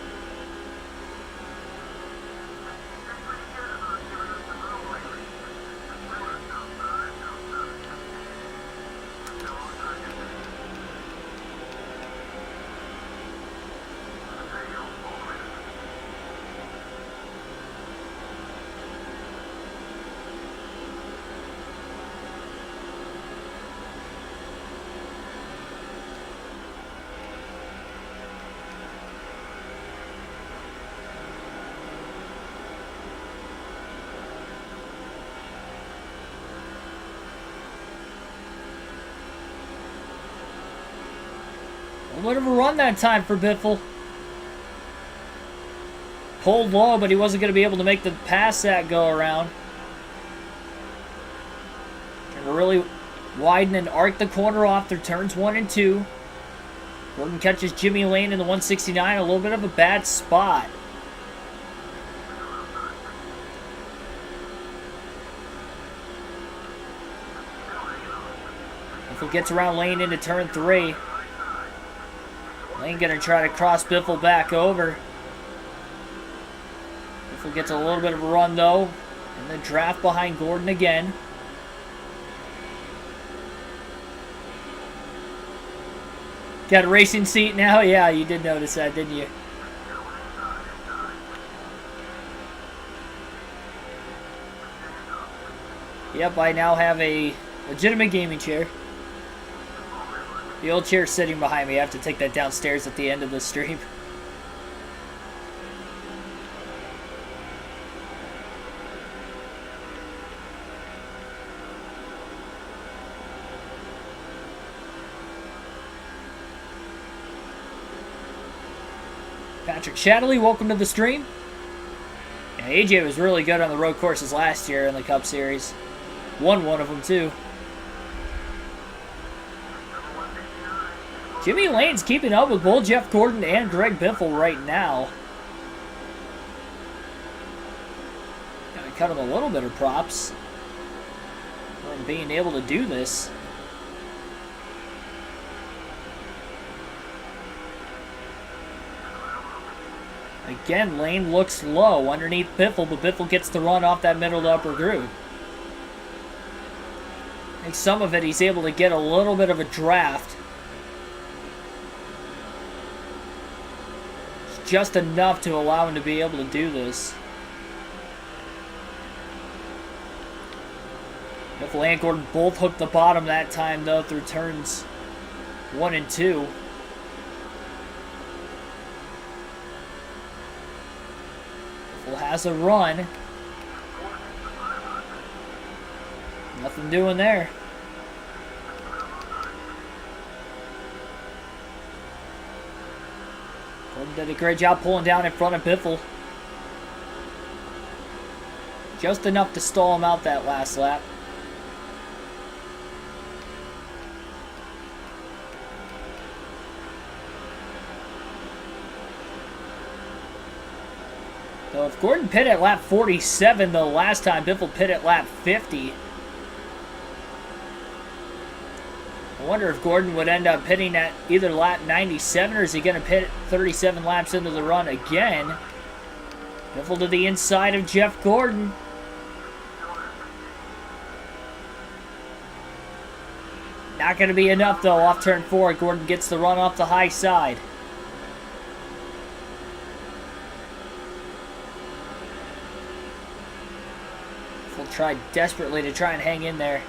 A little bit of a run that time for Biffle. Pulled low, but he wasn't going to be able to make the pass that go around. Trying to really widen and arc the corner off through turns 1 and 2. Gordon catches Jimmy Lane in the 169. A little bit of a bad spot. Biffle gets around Lane into turn 3. Lane going to try to cross Biffle back over. Biffle gets a little bit of a run, though. And then draft behind Gordon again. Got a racing seat now? Yeah, you did notice that, didn't you? Yep, I now have a legitimate gaming chair. The old chair sitting behind me. I have to take that downstairs at the end of the stream. Patrick Shadley, welcome to the stream. Yeah, AJ was really good on the road courses last year in the Cup Series. Won one of them, too. Jimmy Lane's keeping up with both Jeff Gordon and Greg Biffle right now. Gotta cut him a little bit of props for him being able to do this. Again, Lane looks low underneath Biffle, but Biffle gets the run off that middle to upper groove. I think some of it he's able to get a little bit of a draft. It's just enough to allow him to be able to do this. Biffle and Gordon both hooked the bottom that time, though, through turns 1 and 2. Has a run. Nothing doing there. Gordon did a great job pulling down in front of Biffle. Just enough to stall him out that last lap. So if Gordon pit at lap 47, though, last time, Biffle pit at lap 50. I wonder if Gordon would end up pitting at either lap 97, or is he going to pit 37 laps into the run again? Biffle to the inside of Jeff Gordon. Not going to be enough, though, off turn 4. Gordon gets the run off the high side. Tried desperately to try and hang in there.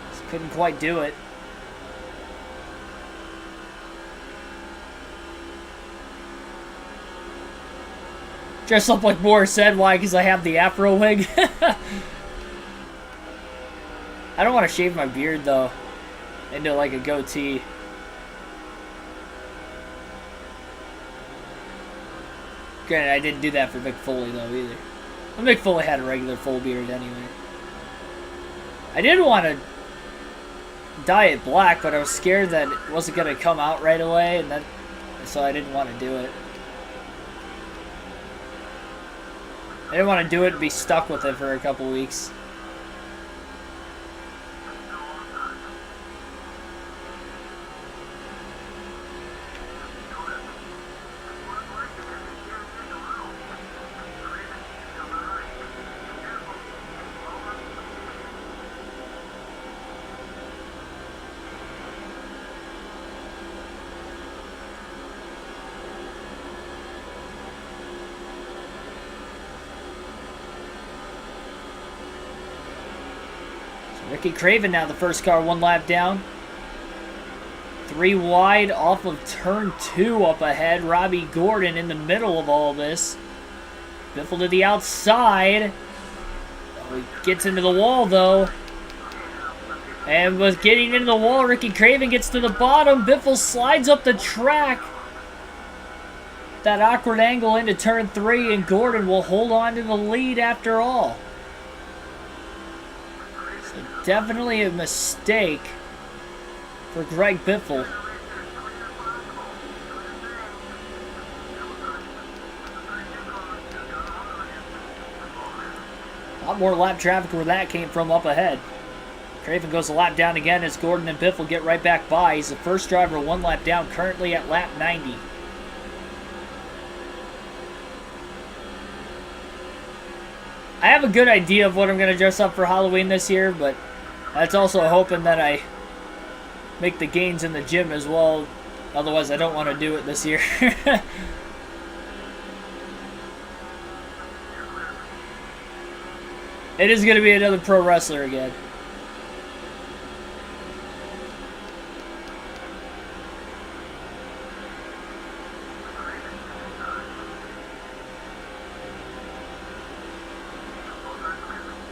Just couldn't quite do it. Dressed up like Morris said. Why? Because I have the afro wig. I don't want to shave my beard, though, into like a goatee. Granted, I didn't do that for Mick Foley, though, either. Well, Mick Foley had a regular full beard anyway. I did want to dye it black, but I was scared that it wasn't going to come out right away, and so I didn't want to do it. I didn't want to do it and be stuck with it for a couple weeks. Ricky Craven now the first car, 1 lap down. 3 wide off of turn 2 up ahead. Robbie Gordon in the middle of all this. Biffle to the outside. Oh, he gets into the wall, though. And with getting into the wall, Ricky Craven gets to the bottom. Biffle slides up the track. That awkward angle into turn 3, and Gordon will hold on to the lead after all. So definitely a mistake for Greg Biffle. A lot more lap traffic where that came from up ahead. Craven goes a lap down again as Gordon and Biffle get right back by. He's the first driver 1 lap down, currently at lap 90. I have a good idea of what I'm going to dress up for Halloween this year, but that's also hoping that I make the gains in the gym as well. Otherwise, I don't want to do it this year. It is going to be another pro wrestler again.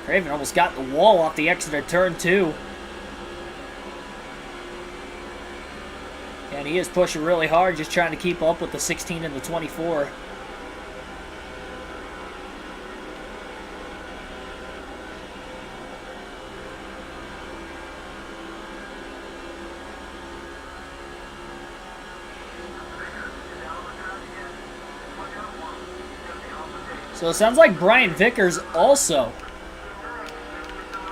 Craven almost got the wall off the exit of turn 2. And he is pushing really hard, just trying to keep up with the 16 and the 24. So it sounds like Brian Vickers also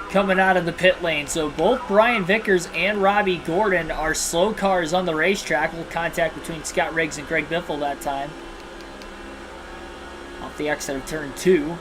coming out of the pit lane. So both Brian Vickers and Robbie Gordon are slow cars on the racetrack. With contact between Scott Riggs and Greg Biffle that time. Off the exit of turn 2.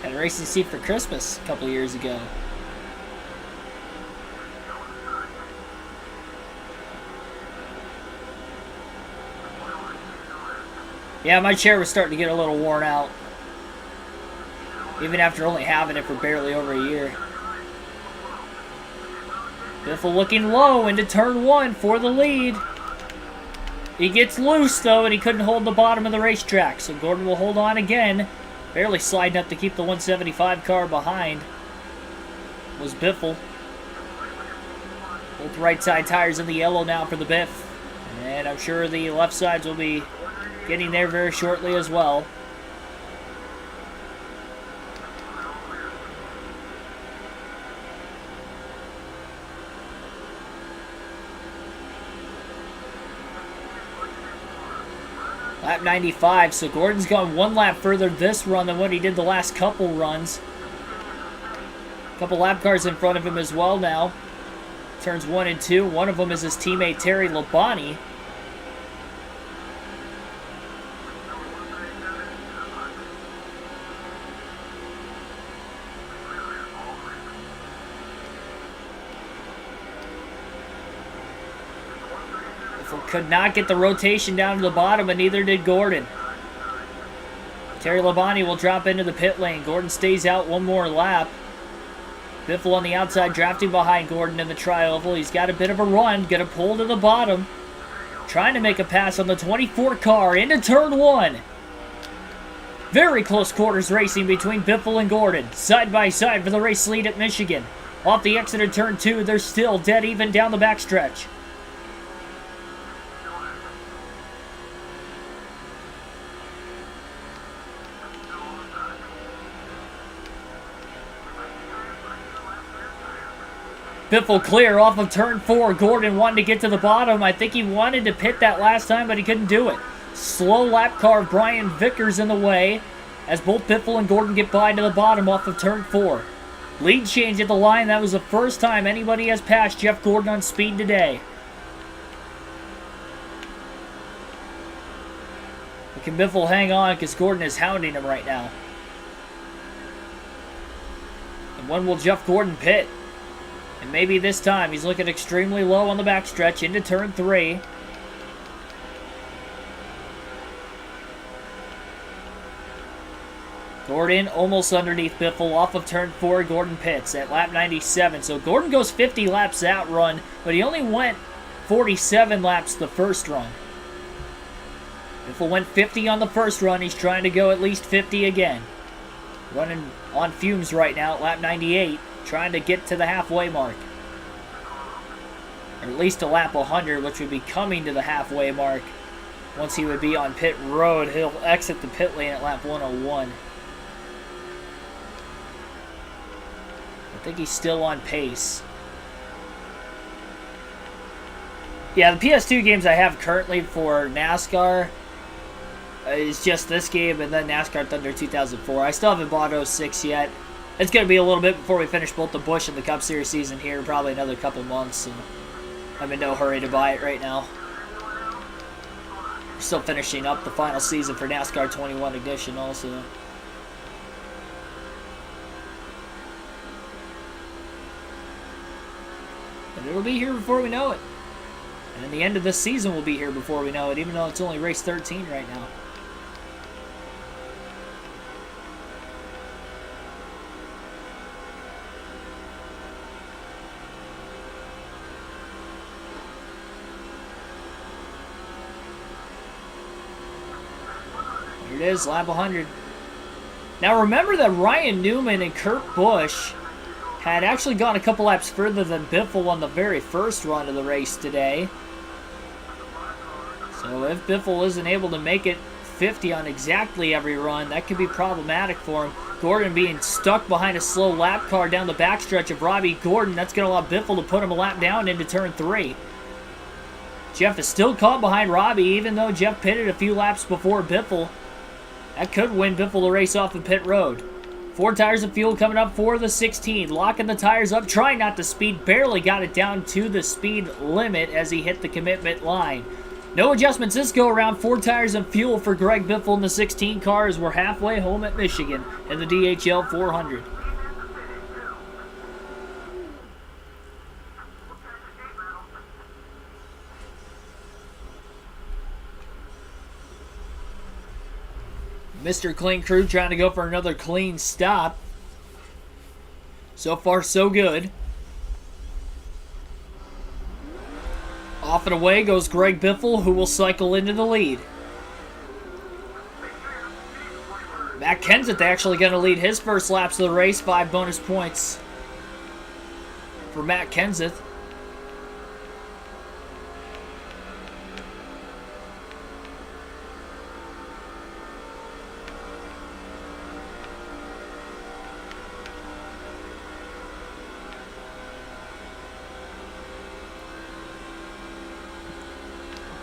Had a racing seat for Christmas a couple of years ago. Yeah, my chair was starting to get a little worn out. Even after only having it for barely over a year. Biffle looking low into turn 1 for the lead. He gets loose though, and he couldn't hold the bottom of the racetrack. So Gordon will hold on again. Barely sliding up to keep the 175 car behind was Biffle. Both right side tires in the yellow now for the Biff. And I'm sure the left sides will be getting there very shortly as well. Lap 95, so Gordon's gone 1 lap further this run than what he did the last couple runs. Couple lap cars in front of him as well now. Turns 1 and 2. One of them is his teammate Terry Labonte. Could not get the rotation down to the bottom, and neither did Gordon. Terry Labonte will drop into the pit lane. Gordon stays out 1 more lap. Biffle on the outside, drafting behind Gordon in the tri-oval. He's got a bit of a run, going to pull to the bottom. Trying to make a pass on the 24 car into turn 1. Very close quarters racing between Biffle and Gordon. Side by side for the race lead at Michigan. Off the exit of turn 2, they're still dead even down the backstretch. Biffle clear off of turn 4. Gordon wanted to get to the bottom. I think he wanted to pit that last time, but he couldn't do it. Slow lap car of Brian Vickers in the way as both Biffle and Gordon get by to the bottom off of turn 4. Lead change at the line. That was the first time anybody has passed Jeff Gordon on speed today. But can Biffle hang on because Gordon is hounding him right now? And when will Jeff Gordon pit? And maybe this time he's looking extremely low on the backstretch into turn 3. Gordon almost underneath Biffle off of turn 4. Gordon pits at lap 97. So Gordon goes 50 laps that run, but he only went 47 laps the first run. Biffle went 50 on the first run. He's trying to go at least 50 again. Running on fumes right now at lap 98, trying to get to the halfway mark. Or at least to lap 100, which would be coming to the halfway mark. Once he would be on pit road, he'll exit the pit lane at lap 101. I think he's still on pace. Yeah, the PS2 games I have currently for NASCAR is just this game and then NASCAR Thunder 2004. I still haven't bought 06 yet. It's going to be a little bit before we finish both the Busch and the Cup Series season here. Probably another couple months. And I'm in no hurry to buy it right now. We're still finishing up the final season for NASCAR 21 Edition also. But it'll be here before we know it. And then the end of this season will be here before we know it, even though it's only race 13 right now. Here it is, lap 100. Now remember that Ryan Newman and Kurt Busch had actually gone a couple laps further than Biffle on the very first run of the race today. So if Biffle isn't able to make it 50 on exactly every run, that could be problematic for him. Gordon being stuck behind a slow lap car down the backstretch of Robbie Gordon. That's going to allow Biffle to put him a lap down into turn 3. Jeff is still caught behind Robbie, even though Jeff pitted a few laps before Biffle. That could win Biffle the race off of pit road. 4 tires of fuel coming up for the 16. Locking the tires up, trying not to speed. Barely got it down to the speed limit as he hit the commitment line. No adjustments this go around. 4 tires of fuel for Greg Biffle in the 16 car as we're halfway home at Michigan in the DHL 400. Mr. Clean Crew trying to go for another clean stop. So far, so good. Off and away goes Greg Biffle, who will cycle into the lead. Matt Kenseth actually going to lead his first laps of the race. 5 bonus points for Matt Kenseth.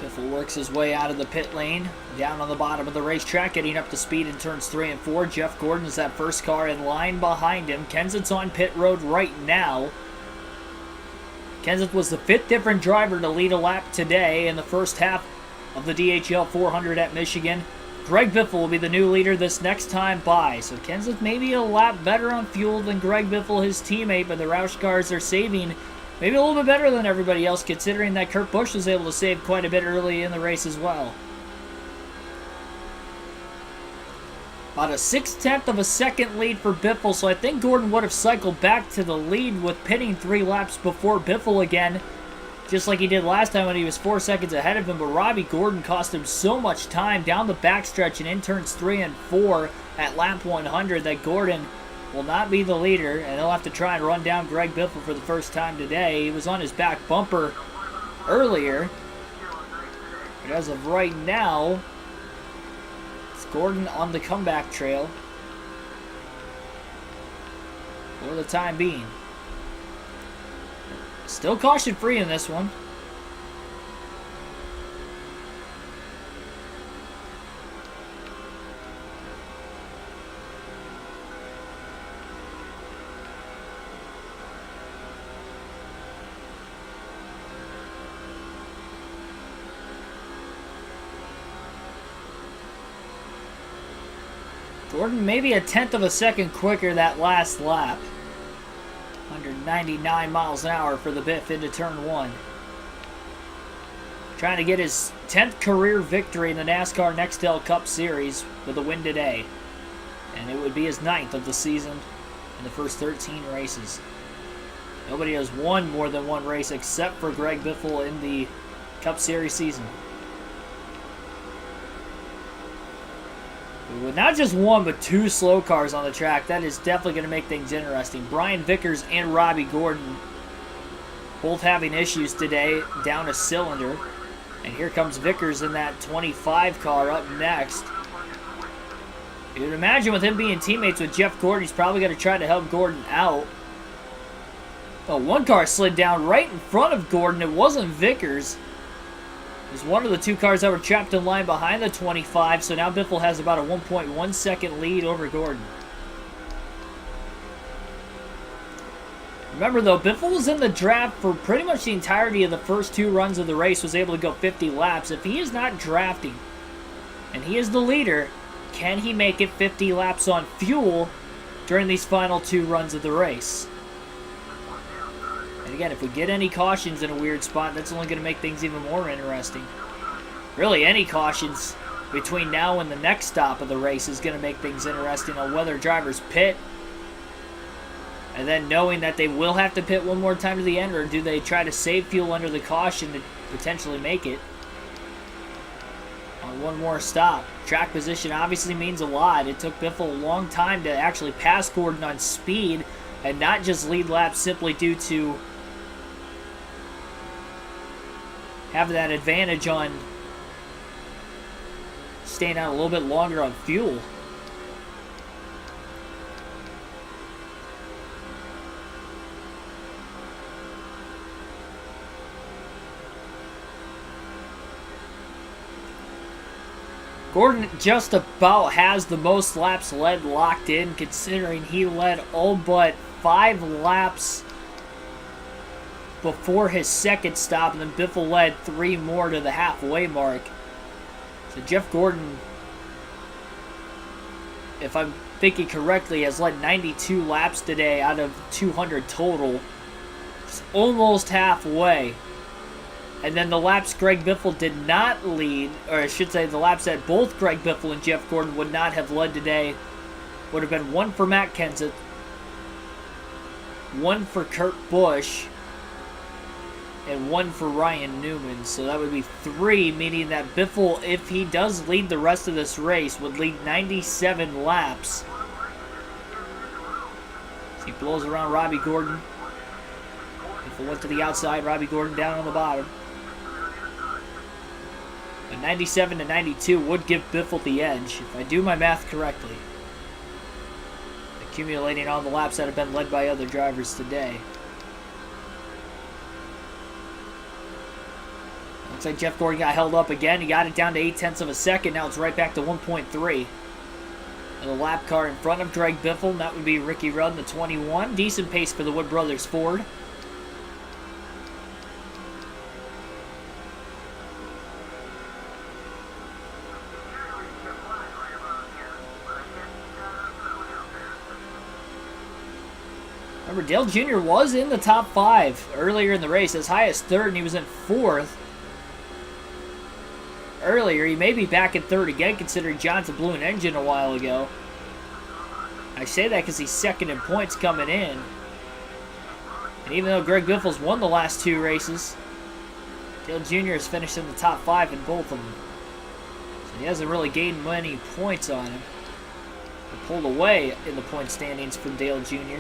Biffle works his way out of the pit lane, down on the bottom of the racetrack, getting up to speed in turns 3 and 4. Jeff Gordon is that first car in line behind him. Kenseth's on pit road right now. Kenseth was the 5th different driver to lead a lap today in the first half of the DHL 400 at Michigan. Greg Biffle will be the new leader this next time by. So Kenseth may be a lap better on fuel than Greg Biffle, his teammate, but the Roush cars are saving maybe a little bit better than everybody else, considering that Kurt Busch was able to save quite a bit early in the race as well. About a 6/10 of a second lead for Biffle, so I think Gordon would have cycled back to the lead with pitting 3 laps before Biffle again, just like he did last time when he was 4 seconds ahead of him, but Robbie Gordon cost him so much time down the backstretch and in turns 3 and 4 at lap 100 that Gordon will not be the leader, and he'll have to try and run down Greg Biffle for the first time today. He was on his back bumper earlier, but as of right now, it's Gordon on the comeback trail for the time being. Still caution free in this one. Gordon maybe a tenth of a second quicker that last lap. 199 miles an hour for the Biff into turn 1. Trying to get his 10th career victory in the NASCAR Nextel Cup Series with a win today. And it would be his 9th of the season in the first 13 races. Nobody has won more than one race except for Greg Biffle in the Cup Series season. With not just one, but two slow cars on the track, that is definitely going to make things interesting. Brian Vickers and Robbie Gordon both having issues today, down a cylinder. And here comes Vickers in that 25 car up next. You'd imagine with him being teammates with Jeff Gordon, he's probably going to try to help Gordon out. Oh, one car slid down right in front of Gordon. It wasn't Vickers. It was one of the two cars that were trapped in line behind the 25, so now Biffle has about a 1.1 second lead over Gordon. Remember though, Biffle was in the draft for pretty much the entirety of the first two runs of the race, was able to go 50 laps. If he is not drafting, and he is the leader, can he make it 50 laps on fuel during these final two runs of the race? And again, if we get any cautions in a weird spot, that's only going to make things even more interesting. Really, any cautions between now and the next stop of the race is going to make things interesting on whether drivers pit, and then knowing that they will have to pit one more time to the end, or do they try to save fuel under the caution to potentially make it on one more stop. Track position obviously means a lot. It took Biffle a long time to actually pass Gordon on speed and not just lead laps simply due to having that advantage on staying out a little bit longer on fuel. Gordon just about has the most laps led locked in, considering he led all but 5 laps before his second stop, and then Biffle led 3 more to the halfway mark. So Jeff Gordon, if I'm thinking correctly, has led 92 laps today out of 200 total. It's almost halfway. And then the laps Greg Biffle did not lead, or I should say the laps that both Greg Biffle and Jeff Gordon would not have led today, would have been 1 for Matt Kenseth, 1 for Kurt Busch, and 1 for Ryan Newman. So that would be 3, meaning that Biffle, if he does lead the rest of this race, would lead 97 laps. So he blows around Robbie Gordon. Biffle went to the outside, Robbie Gordon down on the bottom. But 97 to 92 would give Biffle the edge, if I do my math correctly. Accumulating on the laps that have been led by other drivers today. Looks like Jeff Gordon got held up again. He got it down to 0.8 of a second. Now it's right back to 1.3. And the lap car in front of Greg Biffle, and that would be Ricky Rudd, the 21. Decent pace for the Wood Brothers Ford. Remember, Dale Jr. was in the top 5 earlier in the race, as high as 3rd, and he was in 4th. Earlier, he may be back in 3rd again, considering Johnson blew an engine a while ago. I say that because he's 2nd in points coming in. And even though Greg Biffle's won the last 2 races, Dale Jr. has finished in the top 5 in both of them. So he hasn't really gained many points on him. He pulled away in the point standings from Dale Jr.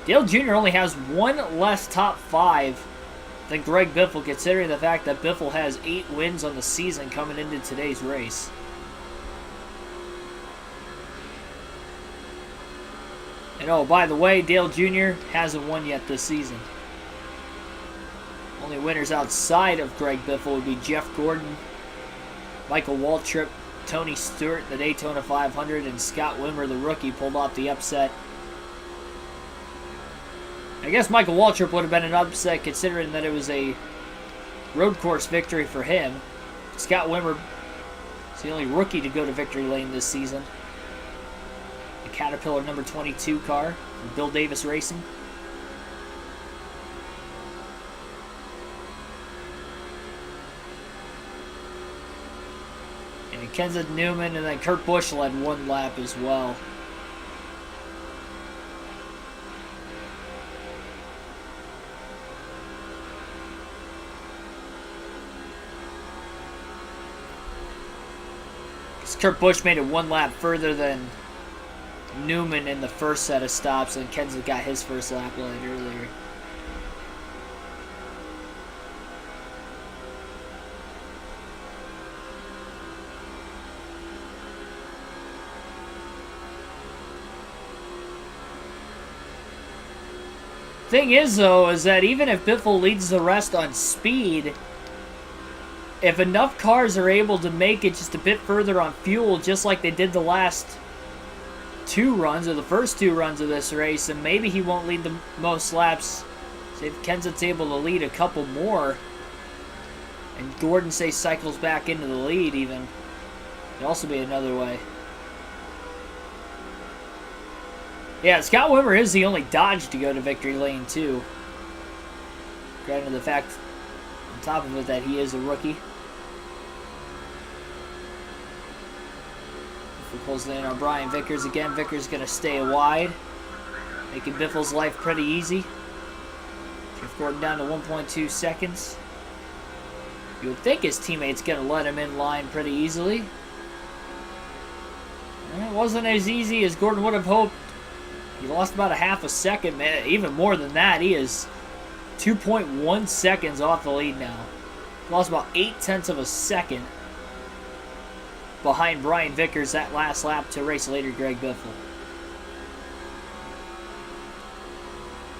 Dale Jr. only has 1 less top 5 than Greg Biffle, considering the fact that Biffle has 8 wins on the season coming into today's race. And oh, by the way, Dale Jr. hasn't won yet this season. Only winners outside of Greg Biffle would be Jeff Gordon, Michael Waltrip, Tony Stewart, the Daytona 500, and Scott Wimmer, the rookie, pulled off the upset. I guess Michael Waltrip would have been an upset considering that it was a road course victory for him. Scott Wimmer He's the only rookie to go to victory lane this season. The Caterpillar number 22 car from Bill Davis Racing. And Kenza Newman and then Kurt Busch led one lap as well. Kurt Busch made it one lap further than Newman in the first set of stops, and Kenza got his first lap earlier. Thing is, though, is that even if Biffle leads the rest on speed, if enough cars are able to make it just a bit further on fuel, just like they did the last two runs, or the first two runs of this race, then maybe he won't lead the most laps. Say if Kenza's able to lead a couple more, and Gordon, say, cycles back into the lead even, it'd also be another way. Yeah, Scott Wimmer is the only Dodge to go to victory lane, too. Granted the fact, on top of it, that he is a rookie. Biffle pulls in on Brian Vickers again. Vickers going to stay wide, making Biffle's life pretty easy. Jeff Gordon down to 1.2 seconds. You would think his teammate's going to let him in line pretty easily. And it wasn't as easy as Gordon would have hoped. He lost about a half a second, man. Even more than that. He is 2.1 seconds off the lead now. Lost about 0.8 of a second behind Brian Vickers that last lap to race leader Greg Biffle.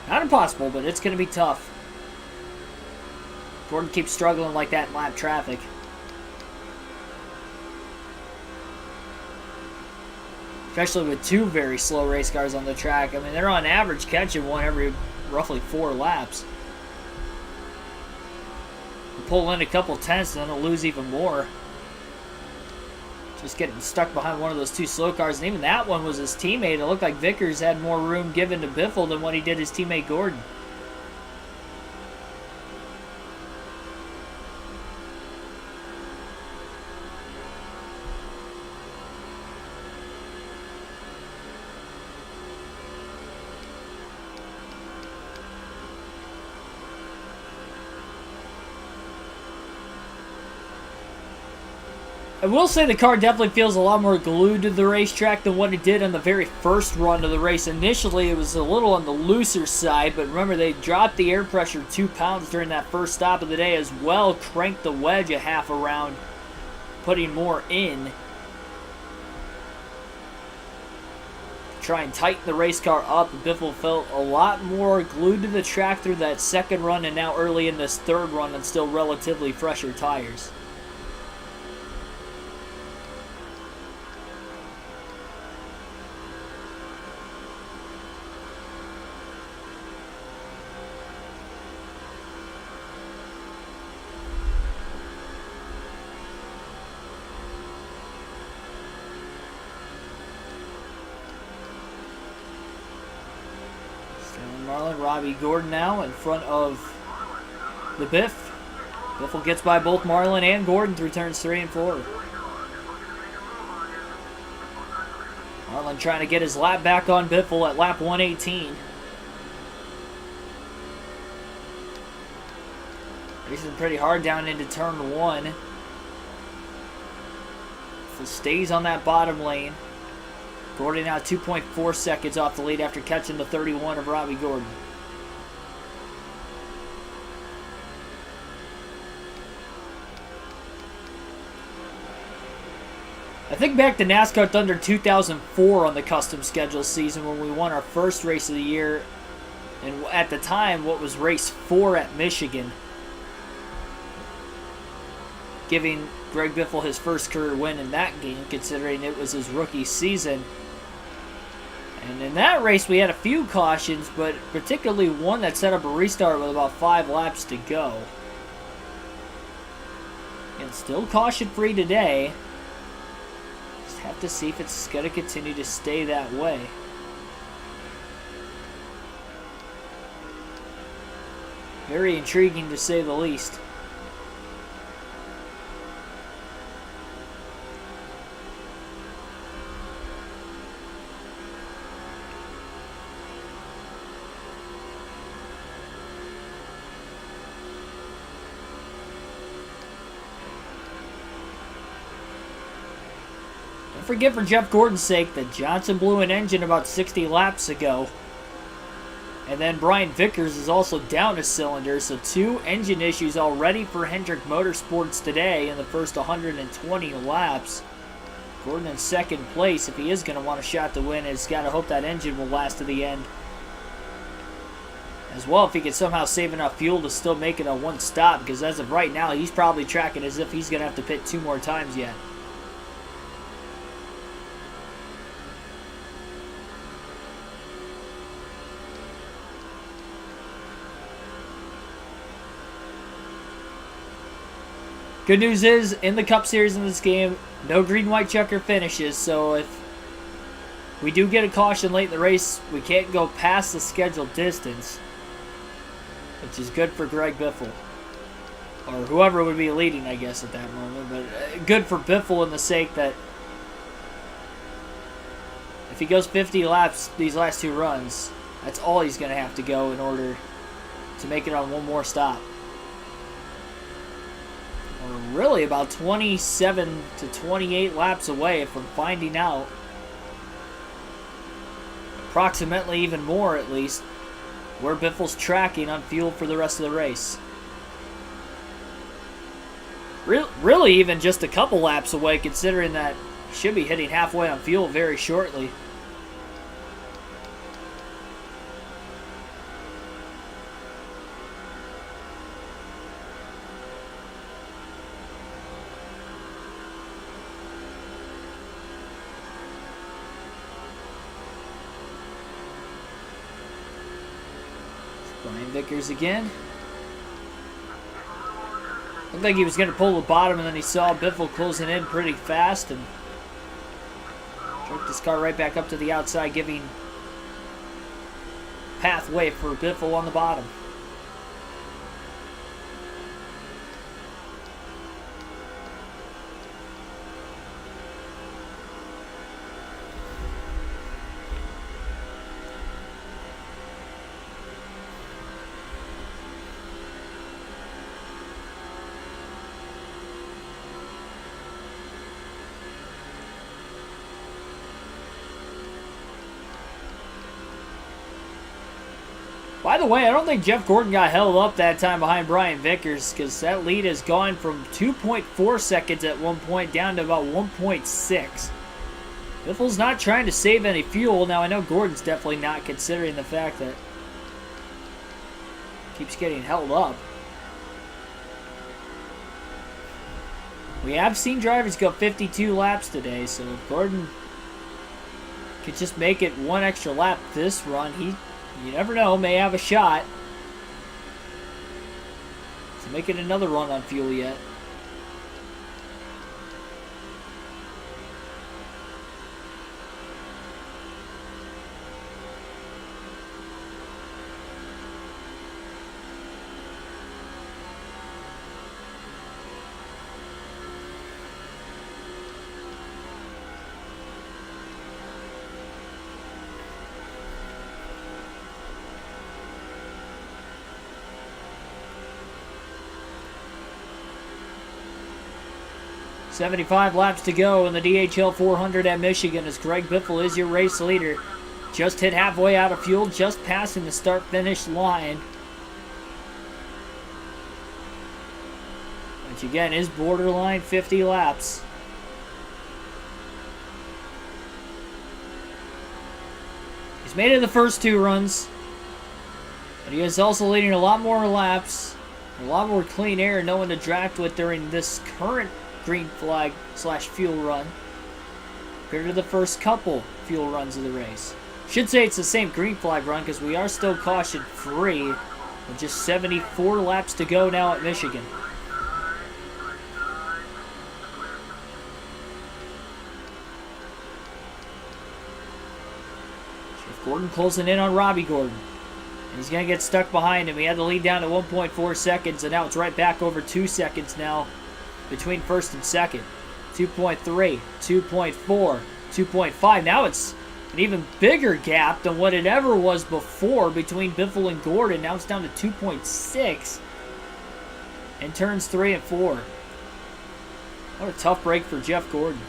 Not impossible, but it's going to be tough. Gordon keeps struggling like that in lap traffic. Especially with two very slow race cars on the track. I mean, they're on average catching one every roughly 4 laps. You pull in a couple tenths and then it'll lose even more. Just getting stuck behind one of those two slow cars. And even that one was his teammate. It looked like Vickers had more room given to Biffle than what he did his teammate Gordon. I will say the car definitely feels a lot more glued to the racetrack than what it did on the very first run of the race. Initially, it was a little on the looser side, but remember, they dropped the air pressure 2 pounds during that first stop of the day as well, cranked the wedge a half around, putting more in. Try and tighten the race car up. Biffle felt a lot more glued to the track through that second run and now early in this third run on still relatively fresher tires. Robbie Gordon now in front of the Biff. Biffle gets by both Marlin and Gordon through turns 3 and 4. Marlin trying to get his lap back on Biffle at lap 118. Racing pretty hard down into turn 1. Biffle stays on that bottom lane. Gordon now 2.4 seconds off the lead after catching the 31 of Robbie Gordon. I think back to NASCAR Thunder 2004 on the custom schedule season when we won our first race of the year, and at the time what was race 4 at Michigan, giving Greg Biffle his first career win in that game considering it was his rookie season. And in that race we had a few cautions, but particularly one that set up a restart with about 5 laps to go. And still caution free today. have to see if it's going to continue to stay that way. Very intriguing to say the least. Don't forget, for Jeff Gordon's sake, that Johnson blew an engine about 60 laps ago. And then Brian Vickers is also down a cylinder, so 2 engine issues already for Hendrick Motorsports today in the first 120 laps. Gordon in second place, if he is going to want a shot to win, has got to hope that engine will last to the end. As well, if he can somehow save enough fuel to still make it a one stop, because as of right now, he's probably tracking as if he's going to have to pit 2 more times yet. Good news is, in the Cup Series in this game, no green-white checker finishes, so if we do get a caution late in the race, we can't go past the scheduled distance, which is good for Greg Biffle. Or whoever would be leading, I guess, at that moment. But good for Biffle in the sake that if he goes 50 laps these last 2 runs, that's all he's going to have to go in order to make it on one more stop. We're really about 27 to 28 laps away from finding out, approximately even more at least, where Biffle's tracking on fuel for the rest of the race. Really even just a couple laps away, considering that he should be hitting halfway on fuel very shortly. Brian Vickers again. Looked like he was going to pull the bottom, and then he saw Biffle closing in pretty fast and jerked his car right back up to the outside, giving pathway for Biffle on the bottom. By the way, I don't think Jeff Gordon got held up that time behind Brian Vickers, because that lead has gone from 2.4 seconds at one point down to about 1.6. Biffle's not trying to save any fuel. Now, I know Gordon's definitely not, considering the fact that he keeps getting held up. We have seen drivers go 52 laps today, so if Gordon could just make it 1 extra lap this run, you never know, may have a shot to make it another run on fuel yet. .75 laps to go in the DHL 400 at Michigan, as Greg Biffle is your race leader. Just hit halfway out of fuel, just passing the start-finish line. Which again is borderline 50 laps. He's made it the first 2 runs, but he is also leading a lot more laps, a lot more clean air, no one to draft with during this current green flag / fuel run compared to the first couple fuel runs of the race. Should say it's the same green flag run, because we are still caution free with just 74 laps to go now at Michigan. Gordon closing in on Robbie Gordon. And he's going to get stuck behind him. He had the lead down to 1.4 seconds, and now it's right back over 2 seconds now between first and second. 2.3, 2.4, 2.5. Now it's an even bigger gap than what it ever was before between Biffle and Gordon. Now it's down to 2.6 in turns 3 and 4. What a tough break for Jeff Gordon.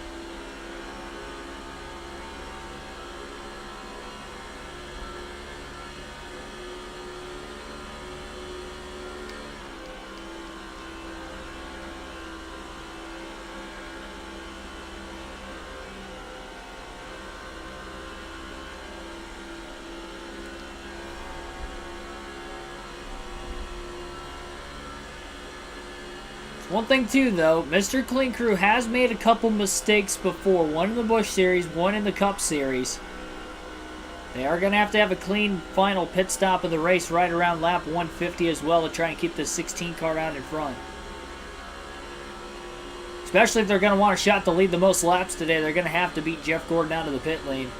One thing too though, Mr. Clean Crew has made a couple mistakes before. One in the Busch Series, one in the Cup Series. They are going to have a clean final pit stop of the race right around lap 150 as well to try and keep the 16 car out in front. Especially if they're going to want a shot to lead the most laps today, they're going to have to beat Jeff Gordon out of the pit lane.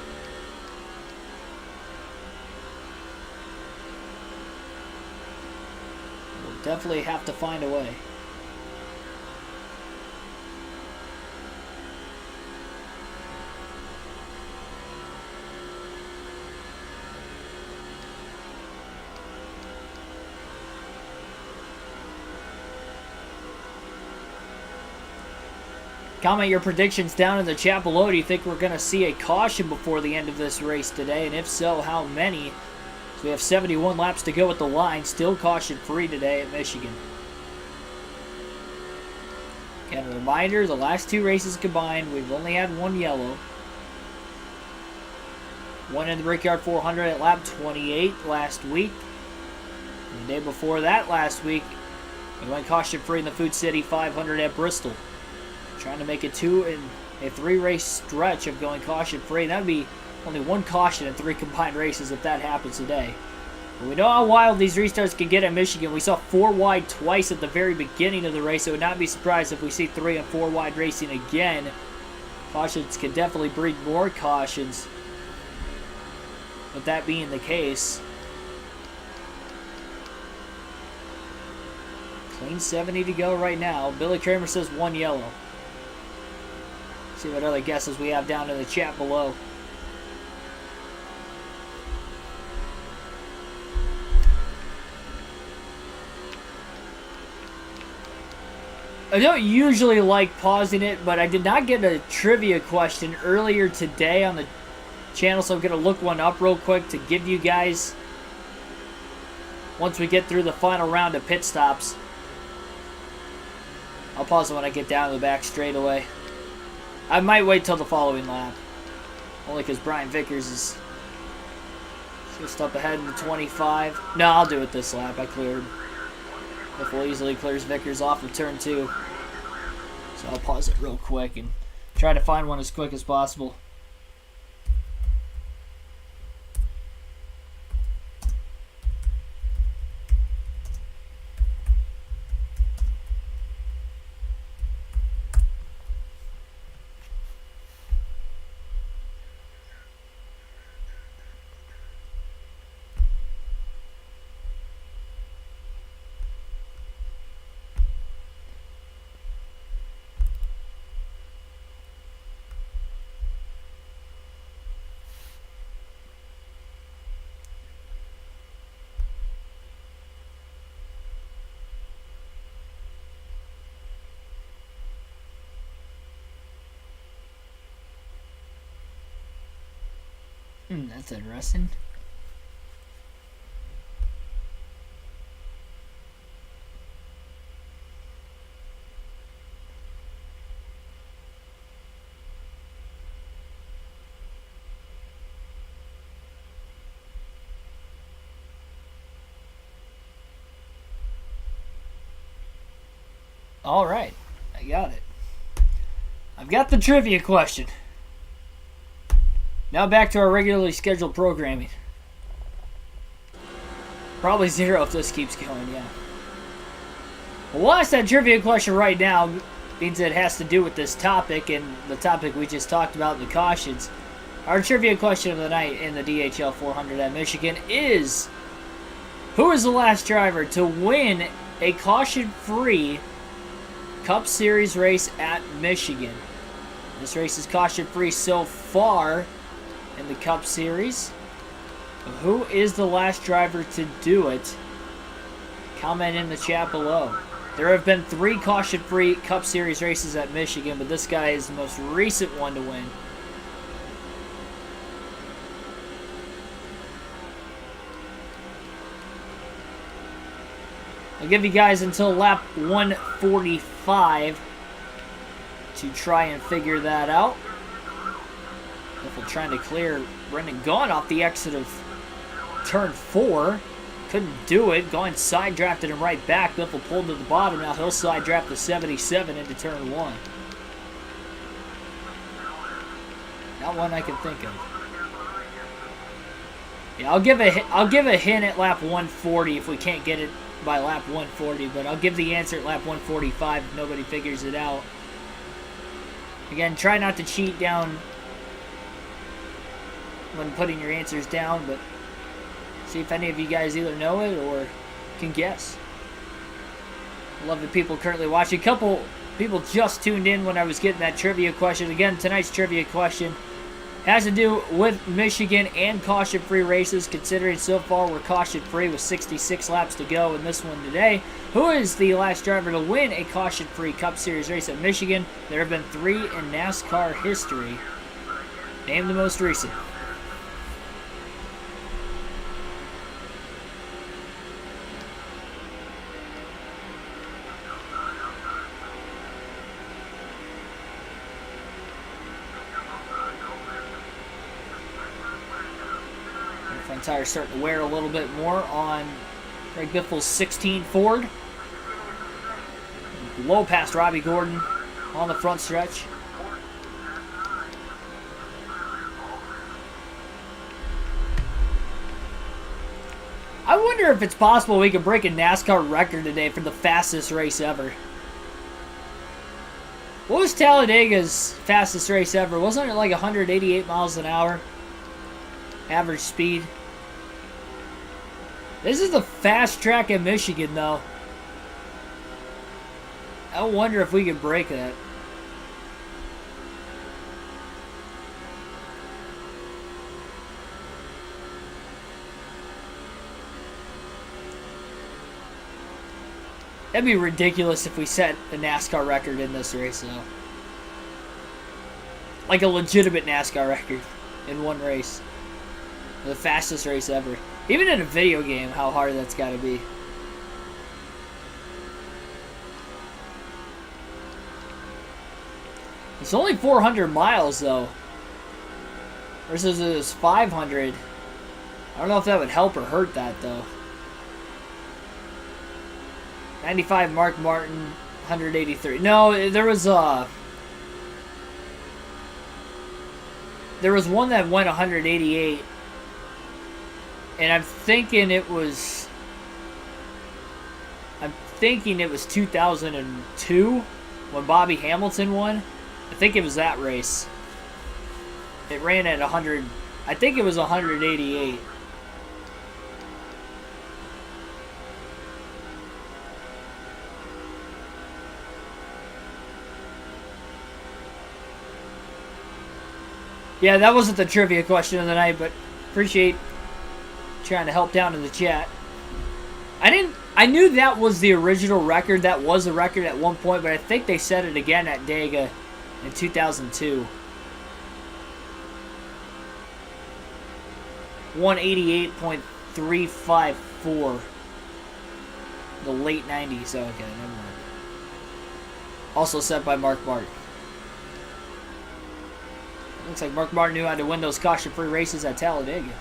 We'll definitely have to find a way. Comment your predictions down in the chat below. Do you think we're going to see a caution before the end of this race today? And if so, how many? So we have 71 laps to go at the line. Still caution-free today at Michigan. Again, a reminder, the last 2 races combined, we've only had 1 yellow. One in the Brickyard 400 at lap 28 last week. And the day before that last week, we went caution-free in the Food City 500 at Bristol. Trying to make a 2 and a 3 race stretch of going caution free. That would be only 1 caution in 3 combined races if that happens today. But we know how wild these restarts can get at Michigan. We saw 4 wide twice at the very beginning of the race. I would not be surprised if we see 3 and 4 wide racing again. Cautions can definitely breed more cautions. With that being the case, clean 70 to go right now. Billy Kramer says 1 yellow. See what other guesses we have down in the chat below. I don't usually like pausing it, but I did not get a trivia question earlier today on the channel, so I'm going to look one up real quick to give you guys once we get through the final round of pit stops. I'll pause it when I get down to the back straight away. I might wait till the following lap. Only because Brian Vickers is just up ahead in the 25. No, I'll do it this lap. I cleared. Biffle easily clears Vickers off of turn 2. So I'll pause it real quick and try to find one as quick as possible. That's interesting. All right, I got it. I've got the trivia question. Now back to our regularly scheduled programming. Probably 0 if this keeps going, yeah. Well, we'll ask that trivia question right now. Means it has to do with this topic and the topic we just talked about, the cautions. Our trivia question of the night in the DHL 400 at Michigan is, who is the last driver to win a caution-free Cup Series race at Michigan? This race is caution-free so far in the Cup Series. Who is the last driver to do it? Comment in the chat below. There have been 3 caution-free Cup Series races at Michigan, but this guy is the most recent one to win. I'll give you guys until lap 145 to try and figure that out. Biffle trying to clear Brendan Gaughan off the exit of turn 4. Couldn't do it. Gaughan side drafted him right back. Biffle pulled to the bottom. Now he'll side draft the 77 into turn 1. Not one I can think of. Yeah, I'll give a hint at lap 140 if we can't get it by lap 140, but I'll give the answer at lap 145 if nobody figures it out. Again, try not to cheat down when putting your answers down, but see if any of you guys either know it or can guess. Love the people currently watching. A couple people just tuned in when I was getting that trivia question. Again, tonight's trivia question has to do with Michigan and caution-free races, considering so far we're caution-free with 66 laps to go in this one today. Who is the last driver to win a caution-free Cup Series race at Michigan? There have been 3 in NASCAR history. Name the most recent. Front tires starting to wear a little bit more on Greg Biffle's 16 Ford. Low past Robbie Gordon on the front stretch. I wonder if it's possible we could break a NASCAR record today for the fastest race ever. What was Talladega's fastest race ever? Wasn't it like 188 miles an hour? Average speed. This is the fast track in Michigan, though. I wonder if we can break that. That'd be ridiculous if we set a NASCAR record in this race, though. Like a legitimate NASCAR record in one race. The fastest race ever. Even in a video game, how hard that's got to be. It's only 400 miles, though. Versus this 500. I don't know if that would help or hurt that, though. 95 Mark Martin, 183. No, there was one that went 188. And I'm thinking it was 2002 when Bobby Hamilton won. I think it was that race. It ran at 100. I think it was 188. Yeah, that wasn't the trivia question of the night, but appreciate trying to help down in the chat. I knew that was the original record. That was a record at one point, but I think they set it again at Dega in 2002. 188.354. The late 90s. Oh, okay, never mind. Also set by Mark Martin. Looks like Mark Martin knew how to win those caution-free races at Talladega.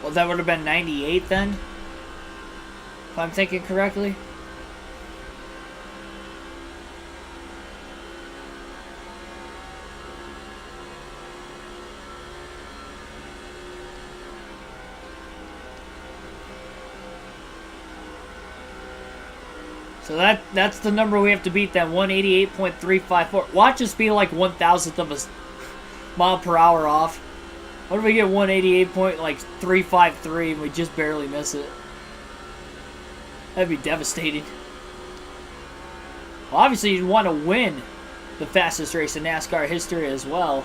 Well, that would have been 98 then, if I'm thinking correctly. So that's the number we have to beat, then 188.354. Watch us be like 1,000th of a mile per hour off. What if we get 188.353 and we just barely miss it? That'd be devastating. Well, obviously you'd want to win the fastest race in NASCAR history as well.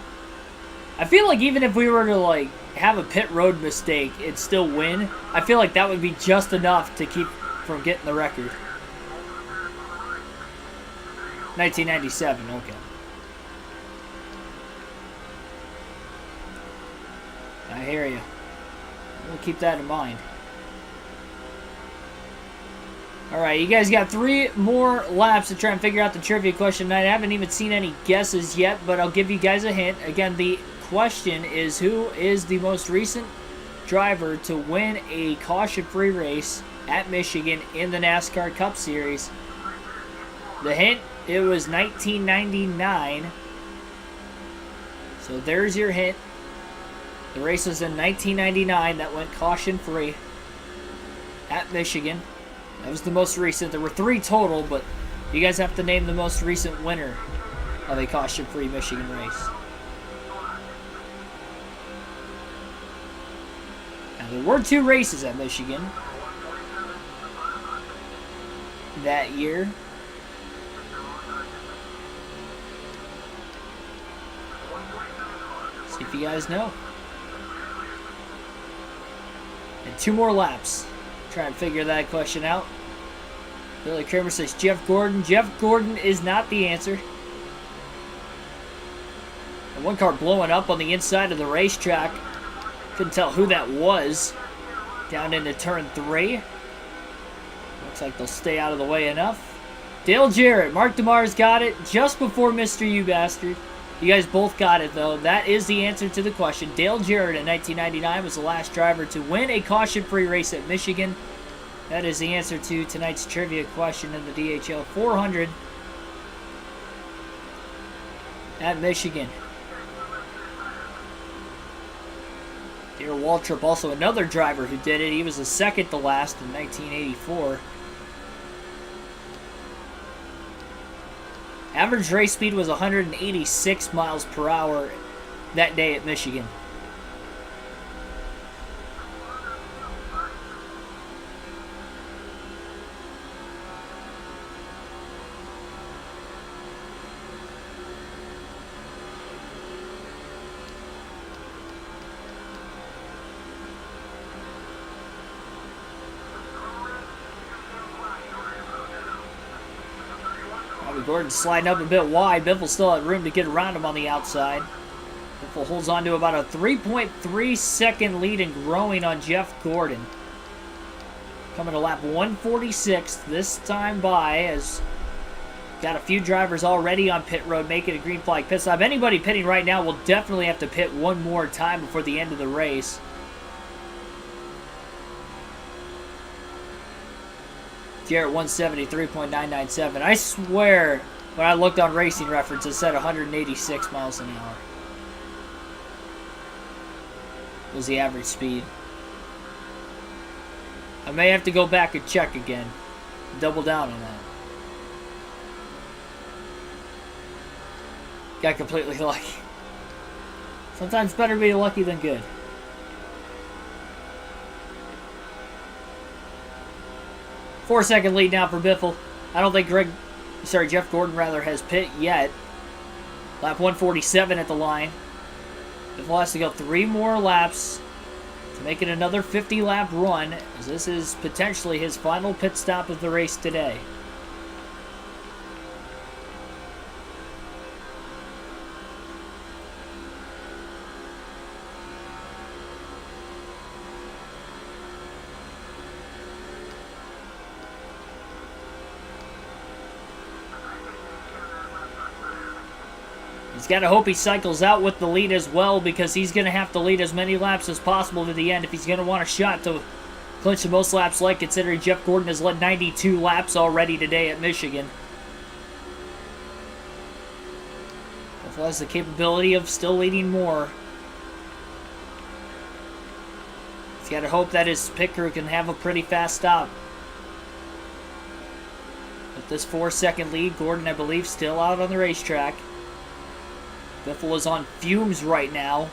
I feel like even if we were to like have a pit road mistake and still win, I feel like that would be just enough to keep from getting the record. 1997, okay. I hear you. We'll keep that in mind. Alright, you guys got 3 more laps to try and figure out the trivia question tonight. I haven't even seen any guesses yet, but I'll give you guys a hint. Again, the question is, who is the most recent driver to win a caution-free race at Michigan in the NASCAR Cup Series? The hint, it was 1999. So there's your hint. The race was in 1999 that went caution-free at Michigan. That was the most recent. There were 3 total, but you guys have to name the most recent winner of a caution-free Michigan race. Now, there were 2 races at Michigan that year. See if you guys know. And 2 more laps. Try and figure that question out. Billy Kramer says Jeff Gordon. Jeff Gordon is not the answer. And one car blowing up on the inside of the racetrack. Couldn't tell who that was. Down into turn 3. Looks like they'll stay out of the way enough. Dale Jarrett. Mark DeMar's got it just before Mr. You Bastard. You guys both got it, though. That is the answer to the question. Dale Jarrett in 1999 was the last driver to win a caution-free race at Michigan. That is the answer to tonight's trivia question in the DHL 400 at Michigan. Darrell Waltrip, also another driver who did it. He was the second to last in 1984. Average race speed was 186 miles per hour that day at Michigan. Gordon sliding up a bit wide. Biffle still had room to get around him on the outside. Biffle holds on to about a 3.3 second lead and growing on Jeff Gordon. Coming to lap 146 this time by, as got a few drivers already on pit road making a green flag pit stop. Anybody pitting right now will definitely have to pit one more time before the end of the race. Jarrett 173.997. I swear, when I looked on Racing Reference, it said 186 miles an hour was the average speed. I may have to go back and check again. Double down on that. Got completely lucky. Sometimes better be lucky than good. 4-second lead now for Biffle. I don't think Jeff Gordon has pit yet. Lap 147 at the line. Biffle has to go 3 more laps to make it another 50-lap run, as this is potentially his final pit stop of the race today. He's got to hope he cycles out with the lead as well, because he's going to have to lead as many laps as possible to the end if he's going to want a shot to clinch the most laps led, considering Jeff Gordon has led 92 laps already today at Michigan. Biffle has the capability of still leading more. He's got to hope that his pit crew can have a pretty fast stop. With this 4-second lead, Gordon, I believe, still out on the racetrack. Biffle is on fumes right now.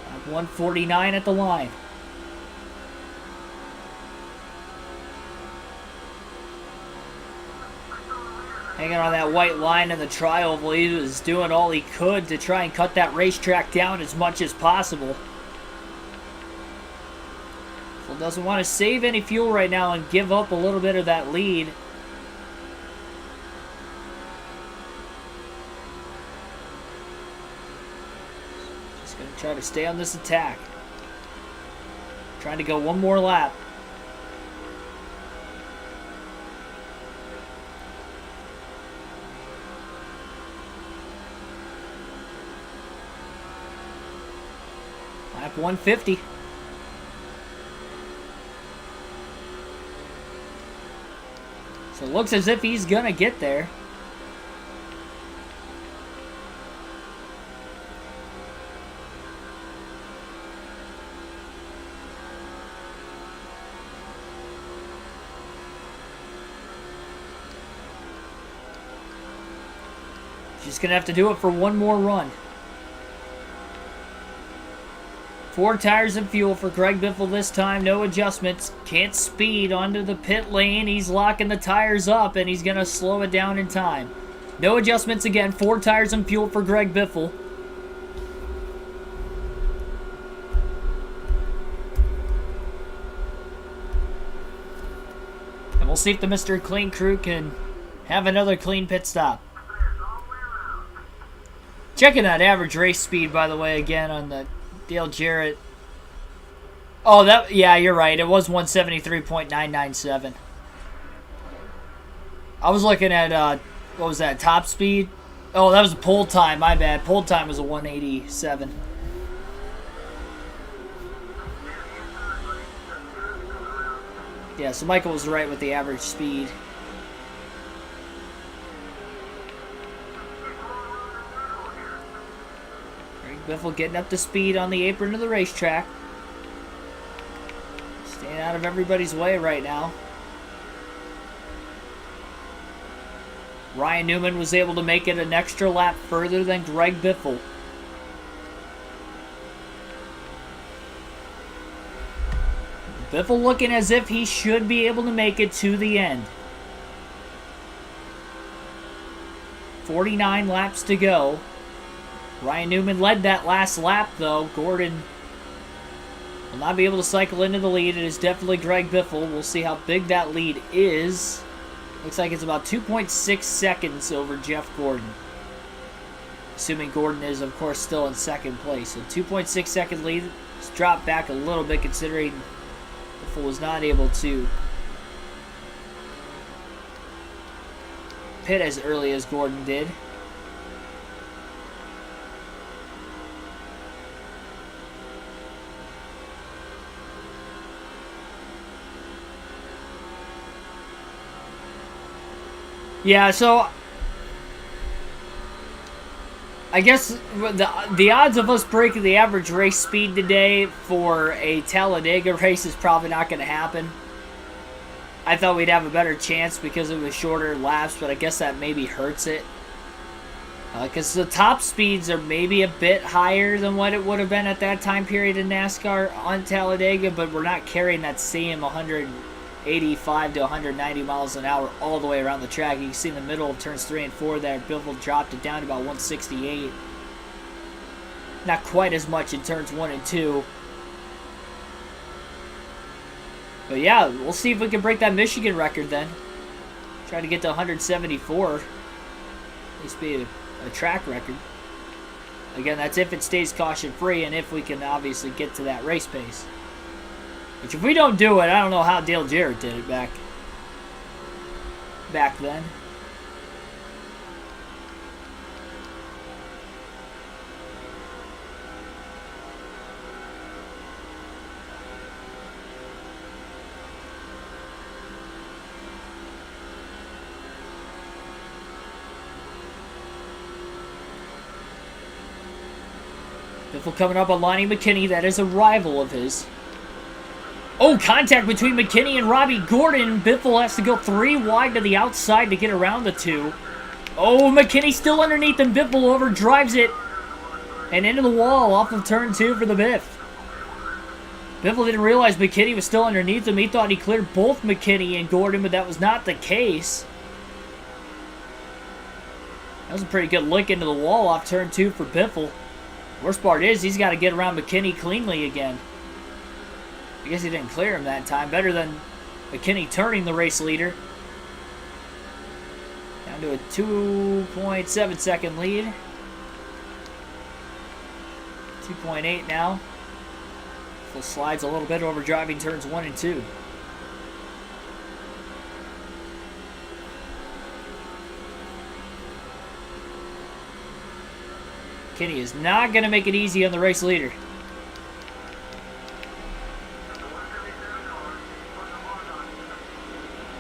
Lap 149 at the line. Hanging on that white line in the tri-oval, he was doing all he could to try and cut that racetrack down as much as possible. Biffle doesn't want to save any fuel right now and give up a little bit of that lead. Just going to try to stay on this attack. Trying to go one more lap. Lap 150. So it looks as if he's gonna get there. Just gonna have to do it for one more run. 4 tires and fuel for Greg Biffle this time. No adjustments. Can't speed onto the pit lane. He's locking the tires up, and he's going to slow it down in time. No adjustments again. 4 tires and fuel for Greg Biffle. And we'll see if the Mr. Clean crew can have another clean pit stop. Checking that average race speed, by the way, again on the Dale Jarrett. Oh, yeah, you're right. It was 173.997. I was looking at, what was that, top speed? Oh, that was a pole time. My bad. Pole time was a 187. Yeah, so Michael was right with the average speed. Biffle getting up to speed on the apron of the racetrack. Staying out of everybody's way right now. Ryan Newman was able to make it an extra lap further than Greg Biffle. Biffle looking as if he should be able to make it to the end. 49 laps to go. Ryan Newman led that last lap, though. Gordon will not be able to cycle into the lead. It is definitely Greg Biffle. We'll see how big that lead is. Looks like it's about 2.6 seconds over Jeff Gordon. Assuming Gordon is, of course, still in second place. So 2.6 second lead. It's dropped back a little bit considering Biffle was not able to pit as early as Gordon did. Yeah, so I guess the odds of us breaking the average race speed today for a Talladega race is probably not going to happen. I thought we'd have a better chance because it was shorter laps, but I guess that maybe hurts it. Because the top speeds are maybe a bit higher than what it would have been at that time period in NASCAR on Talladega, but we're not carrying that same 185 to 190 miles an hour all the way around the track. You can see in the middle of turns 3 and 4 there, Biffle dropped it down to about 168. Not quite as much in turns 1 and 2. But yeah, we'll see if we can break that Michigan record then. Try to get to 174. At least be a track record. Again, that's if it stays caution-free and if we can obviously get to that race pace. Which if we don't do it, I don't know how Dale Jarrett did it back then. Biffle coming up on Lonnie McKinney. That is a rival of his. Oh, contact between McKinney and Robbie Gordon. Biffle has to go 3 wide to the outside to get around the 2. Oh, McKinney still underneath him. Biffle overdrives it. And into the wall off of turn 2 for the Biff. Biffle didn't realize McKinney was still underneath him. He thought he cleared both McKinney and Gordon, but that was not the case. That was a pretty good lick into the wall off turn 2 for Biffle. Worst part is he's got to get around McKinney cleanly again. I guess he didn't clear him that time. Better than McKinney turning the race leader. Down to a 2.7 second lead. 2.8 now. Full slides a little bit over driving turns 1 and 2. McKinney is not going to make it easy on the race leader.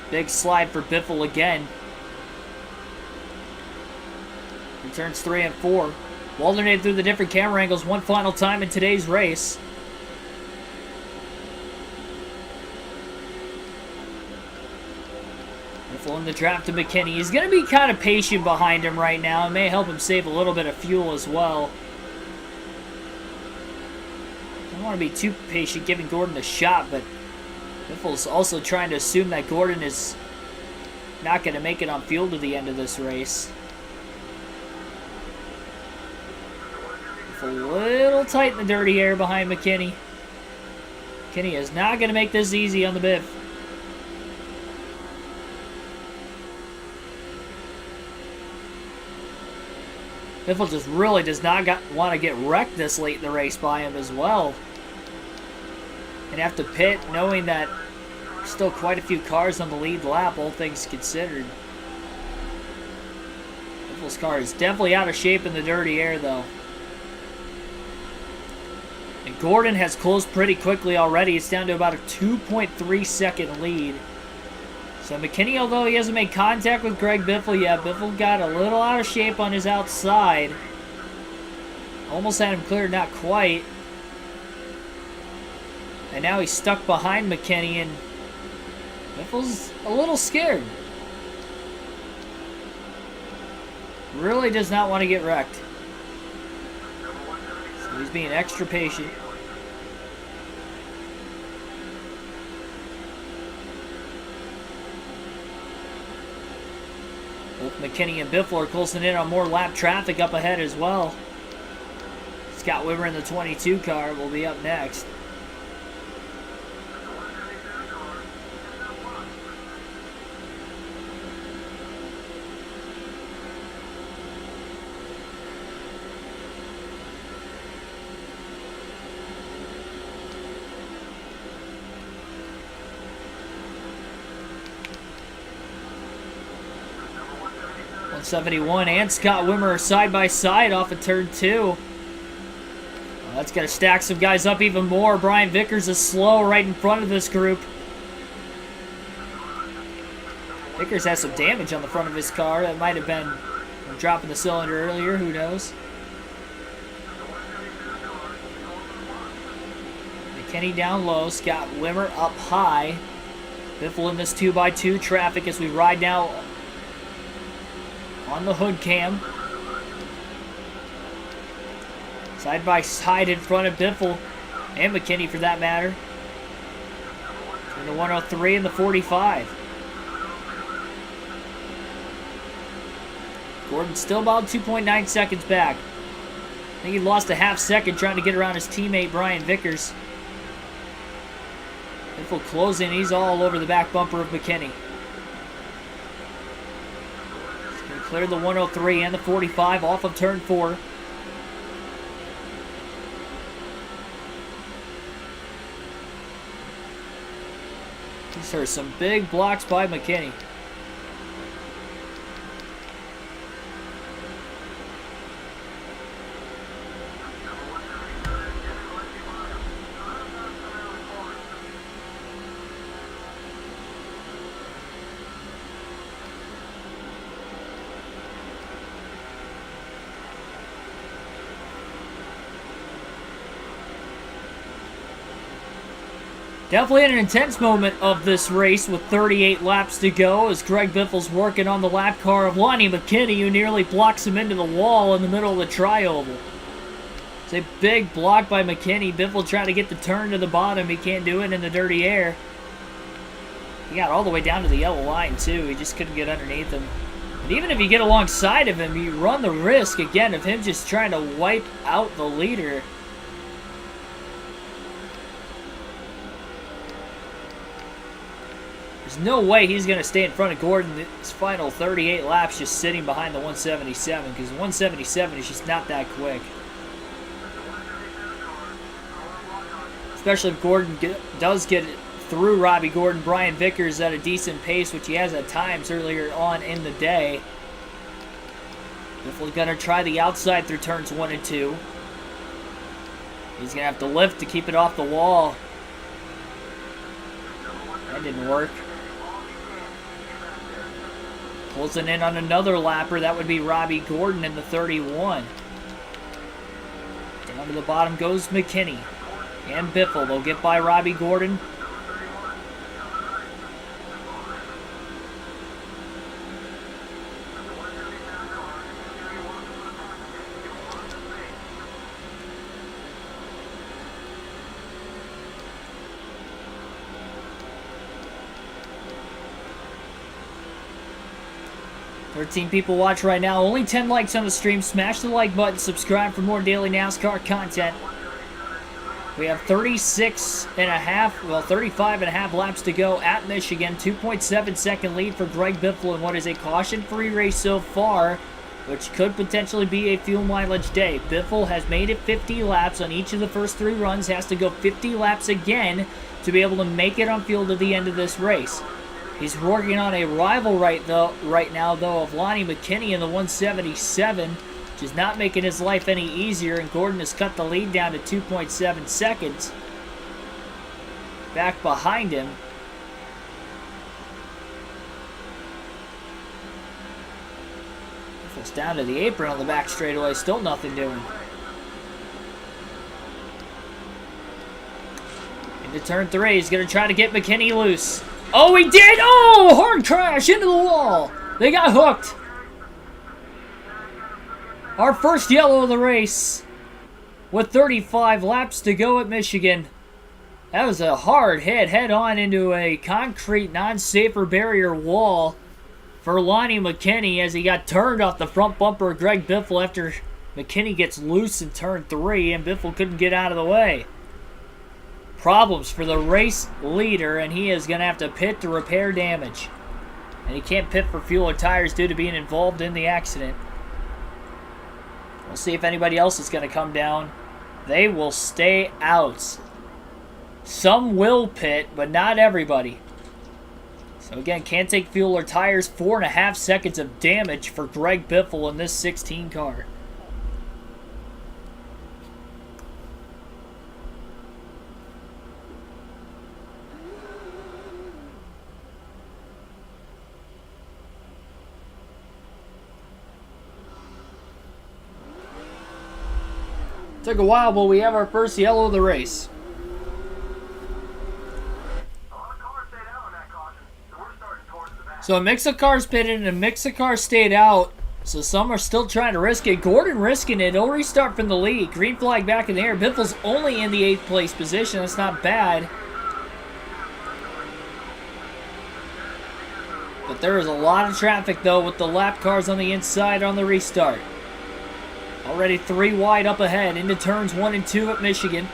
Big slide for Biffle again. Returns 3 and 4. We'll alternate through the different camera angles one final time in today's race. Biffle in the trap to McKinney. He's going to be kind of patient behind him right now. It may help him save a little bit of fuel as well. Don't want to be too patient giving Gordon a shot, but Biffle's also trying to assume that Gordon is not going to make it on fuel to the end of this race. Biffle a little tight in the dirty air behind McKinney. McKinney is not going to make this easy on the Biff. Biffle just really does not want to get wrecked this late in the race by him as well. And have to pit knowing that there's still quite a few cars on the lead lap, all things considered. Biffle's car is definitely out of shape in the dirty air, though. And Gordon has closed pretty quickly already. It's down to about a 2.3 second lead. So McKinney, although he hasn't made contact with Greg Biffle yet, Biffle got a little out of shape on his outside. Almost had him cleared, not quite. And now he's stuck behind McKinney, and Biffle's a little scared. Really does not want to get wrecked. So he's being extra patient. Both McKinney and Biffle are closing in on more lap traffic up ahead as well. Scott Wimmer in the 22 car will be up next. .71 and Scott Wimmer are side by side off of turn 2. Well, that's going to stack some guys up even more. Brian Vickers is slow right in front of this group. Vickers has some damage on the front of his car. That might have been from dropping the cylinder earlier. Who knows? McKinney down low. Scott Wimmer up high. Biffle in this 2x2 traffic as we ride now on the hood cam. Side by side in front of Biffle and McKinney for that matter. In the 103 and the 45. Gordon still about 2.9 seconds back. I think he lost a half second trying to get around his teammate Brian Vickers. Biffle closing, he's all over the back bumper of McKinney. Cleared the 103 and the 45 off of turn 4. These are some big blocks by McKinney. Definitely an intense moment of this race with 38 laps to go as Greg Biffle's working on the lap car of Lonnie McKinney, who nearly blocks him into the wall in the middle of the tri-oval. It's a big block by McKinney. Biffle trying to get the turn to the bottom. He can't do it in the dirty air. He got all the way down to the yellow line, too. He just couldn't get underneath him. And even if you get alongside of him, you run the risk, again, of him just trying to wipe out the leader. There's no way he's going to stay in front of Gordon his final 38 laps just sitting behind the 177, because 177 is just not that quick. Especially if Gordon does get through Robbie Gordon. Brian Vickers at a decent pace, which he has at times earlier on in the day. Biffle's going to try the outside through turns 1 and 2. He's going to have to lift to keep it off the wall. That didn't work. Closing in on another lapper. That would be Robbie Gordon in the 31. Down to the bottom goes McKinney and Biffle. They'll get by Robbie Gordon. Thirteen people watch right now. Only 10 likes on the stream. Smash the like button. Subscribe for more daily NASCAR content. We have 35 and a half laps to go at Michigan. 2.7 second lead for Greg Biffle in what is a caution-free race so far, which could potentially be a fuel mileage day. Biffle has made it 50 laps on each of the first 3 runs. Has to go 50 laps again to be able to make it on field at the end of this race. He's working on a rival right now, of Lonnie McKinney in the 177, which is not making his life any easier, and Gordon has cut the lead down to 2.7 seconds. Back behind him. Biffle's down to the apron on the back straightaway, still nothing doing. Into turn 3, he's going to try to get McKinney loose. Oh, he did! Oh, hard crash into the wall. They got hooked. Our first yellow of the race with 35 laps to go at Michigan. That was a hard hit head-on into a concrete non-safer barrier wall for Lonnie McKinney as he got turned off the front bumper of Greg Biffle after McKinney gets loose in turn 3 and Biffle couldn't get out of the way. Problems for the race leader, and he is going to have to pit to repair damage. And he can't pit for fuel or tires due to being involved in the accident. We'll see if anybody else is going to come down. They will stay out. Some will pit, but not everybody. So again, can't take fuel or tires. 4.5 seconds of damage for Greg Biffle in this 16 car. Took a while, but we have our first yellow of the race. So a mix of cars pitted and a mix of cars stayed out. So some are still trying to risk it. Gordon risking it. He'll restart from the lead. Green flag back in the air. Biffle's only in the 8th place position. That's not bad. But there is a lot of traffic, though, with the lap cars on the inside on the restart. Already 3 wide up ahead into turns 1 and 2 at Michigan.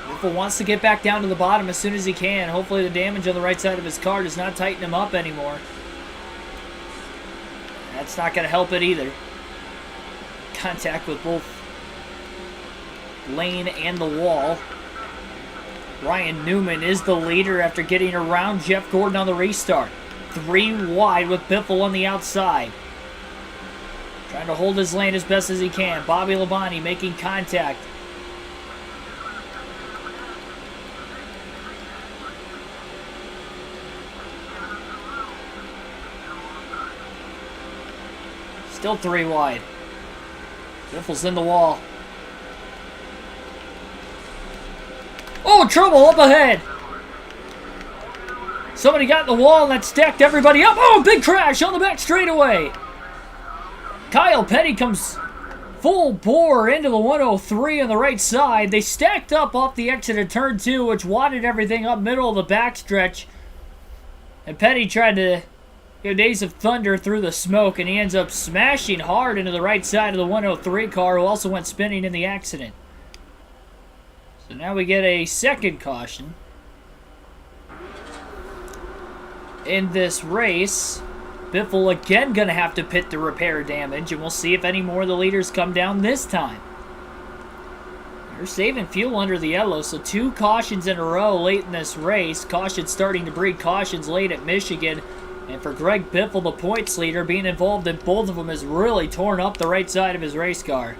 Biffle wants to get back down to the bottom as soon as he can. Hopefully the damage on the right side of his car does not tighten him up anymore. That's not going to help it either. Contact with both lane and the wall. Ryan Newman is the leader after getting around Jeff Gordon on the restart. 3 wide with Biffle on the outside. Trying to hold his lane as best as he can. Bobby Labonte making contact. Still 3 wide. Biffle's in the wall. Oh, trouble up ahead. Somebody got in the wall and that stacked everybody up. Oh, big crash on the back straightaway. Kyle Petty comes full bore into the 103 on the right side. They stacked up off the exit of turn 2, which wadded everything up middle of the backstretch. And Petty tried to go Days of Thunder through the smoke, and he ends up smashing hard into the right side of the 103 car, who also went spinning in the accident. So now we get a second caution in this race. Biffle again going to have to pit to repair damage, and we'll see if any more of the leaders come down this time. They're saving fuel under the yellow, so 2 cautions in a row late in this race. Cautions starting to breed cautions late at Michigan. And for Greg Biffle, the points leader, being involved in both of them has really torn up the right side of his race car.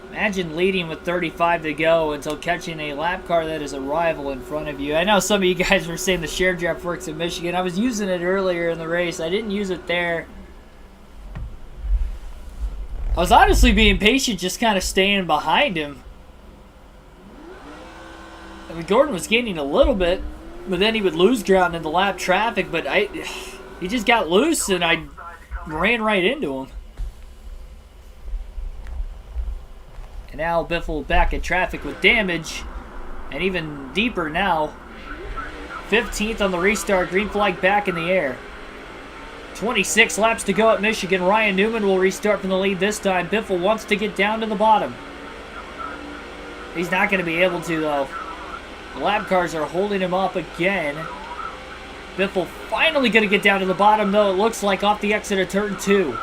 Imagine leading with 35 to go until catching a lap car that is a rival in front of you. I know some of you guys were saying the share draft works in Michigan. I was using it earlier in the race. I didn't use it there. I was honestly being patient, just kind of staying behind him. I mean, Gordon was gaining a little bit, but then he would lose ground in the lap traffic, but he just got loose and I ran right into him. And now Biffle back in traffic with damage, and even deeper now. 15th on the restart, green flag back in the air. 26 laps to go at Michigan. Ryan Newman will restart from the lead this time. Biffle wants to get down to the bottom. He's not going to be able to, though. The lap cars are holding him up again. Biffle finally going to get down to the bottom, though, it looks like, off the exit of turn 2.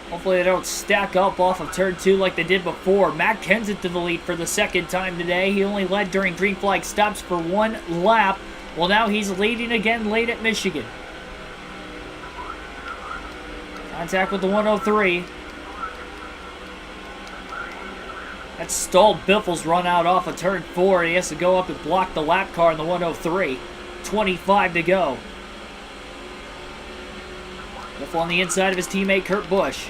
Hopefully they don't stack up off of turn 2 like they did before. Matt Kenseth to the lead for the second time today. He only led during green flag stops for 1 lap. Well, now he's leading again late at Michigan. Contact with the 103. That stalled Biffle's run out off of turn 4. He has to go up and block the lap car in the 103. 25 to go. Biffle on the inside of his teammate Kurt Busch.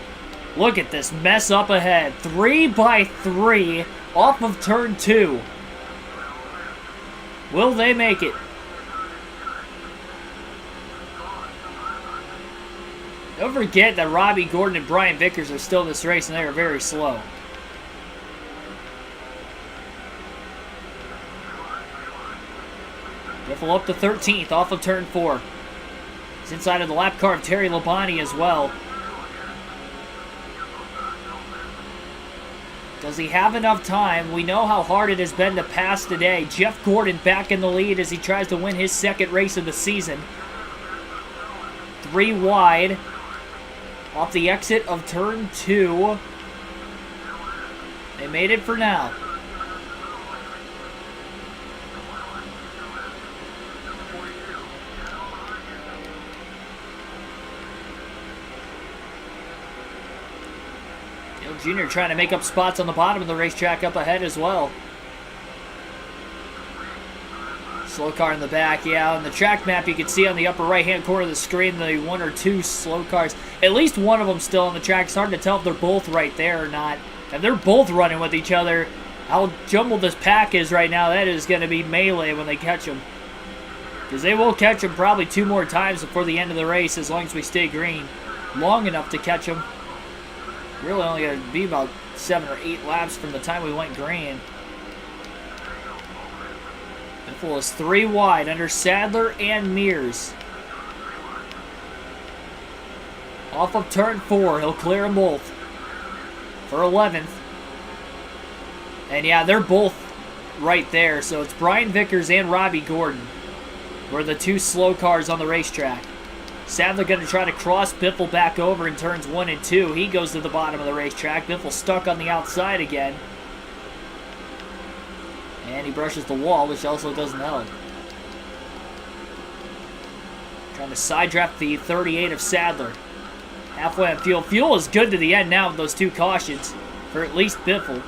Look at this mess up ahead. 3 by 3 off of turn 2. Will they make it? Don't forget that Robbie Gordon and Brian Vickers are still in this race, and they are very slow. Biffle up to 13th off of turn 4. He's inside of the lap car of Terry Labonte as well. Does he have enough time? We know how hard it has been to pass today. Jeff Gordon back in the lead as he tries to win his second race of the season. 3 wide. Off the exit of turn 2. They made it for now. Dale Jr. trying to make up spots on the bottom of the racetrack up ahead as well. Slow car in the back, yeah. On the track map, you can see on the upper right-hand corner of the screen the 1 or 2 slow cars. At least one of them still on the track. It's hard to tell if they're both right there or not. And they're both running with each other. How jumbled this pack is right now, that is going to be melee when they catch them. Because they will catch them probably 2 more times before the end of the race, as long as we stay green. Long enough to catch them. Really only going to be about 7 or 8 laps from the time we went green. Biffle is 3 wide under Sadler and Mears. Off of turn 4, he'll clear them both for 11th. And yeah, they're both right there. So it's Brian Vickers and Robbie Gordon were the 2 slow cars on the racetrack. Sadler going to try to cross Biffle back over in turns 1 and 2. He goes to the bottom of the racetrack. Biffle stuck on the outside again. And he brushes the wall, which also doesn't help. Trying to side draft the 38 of Sadler. Halfway on fuel. Fuel is good to the end now with those 2 cautions for at least Biffle.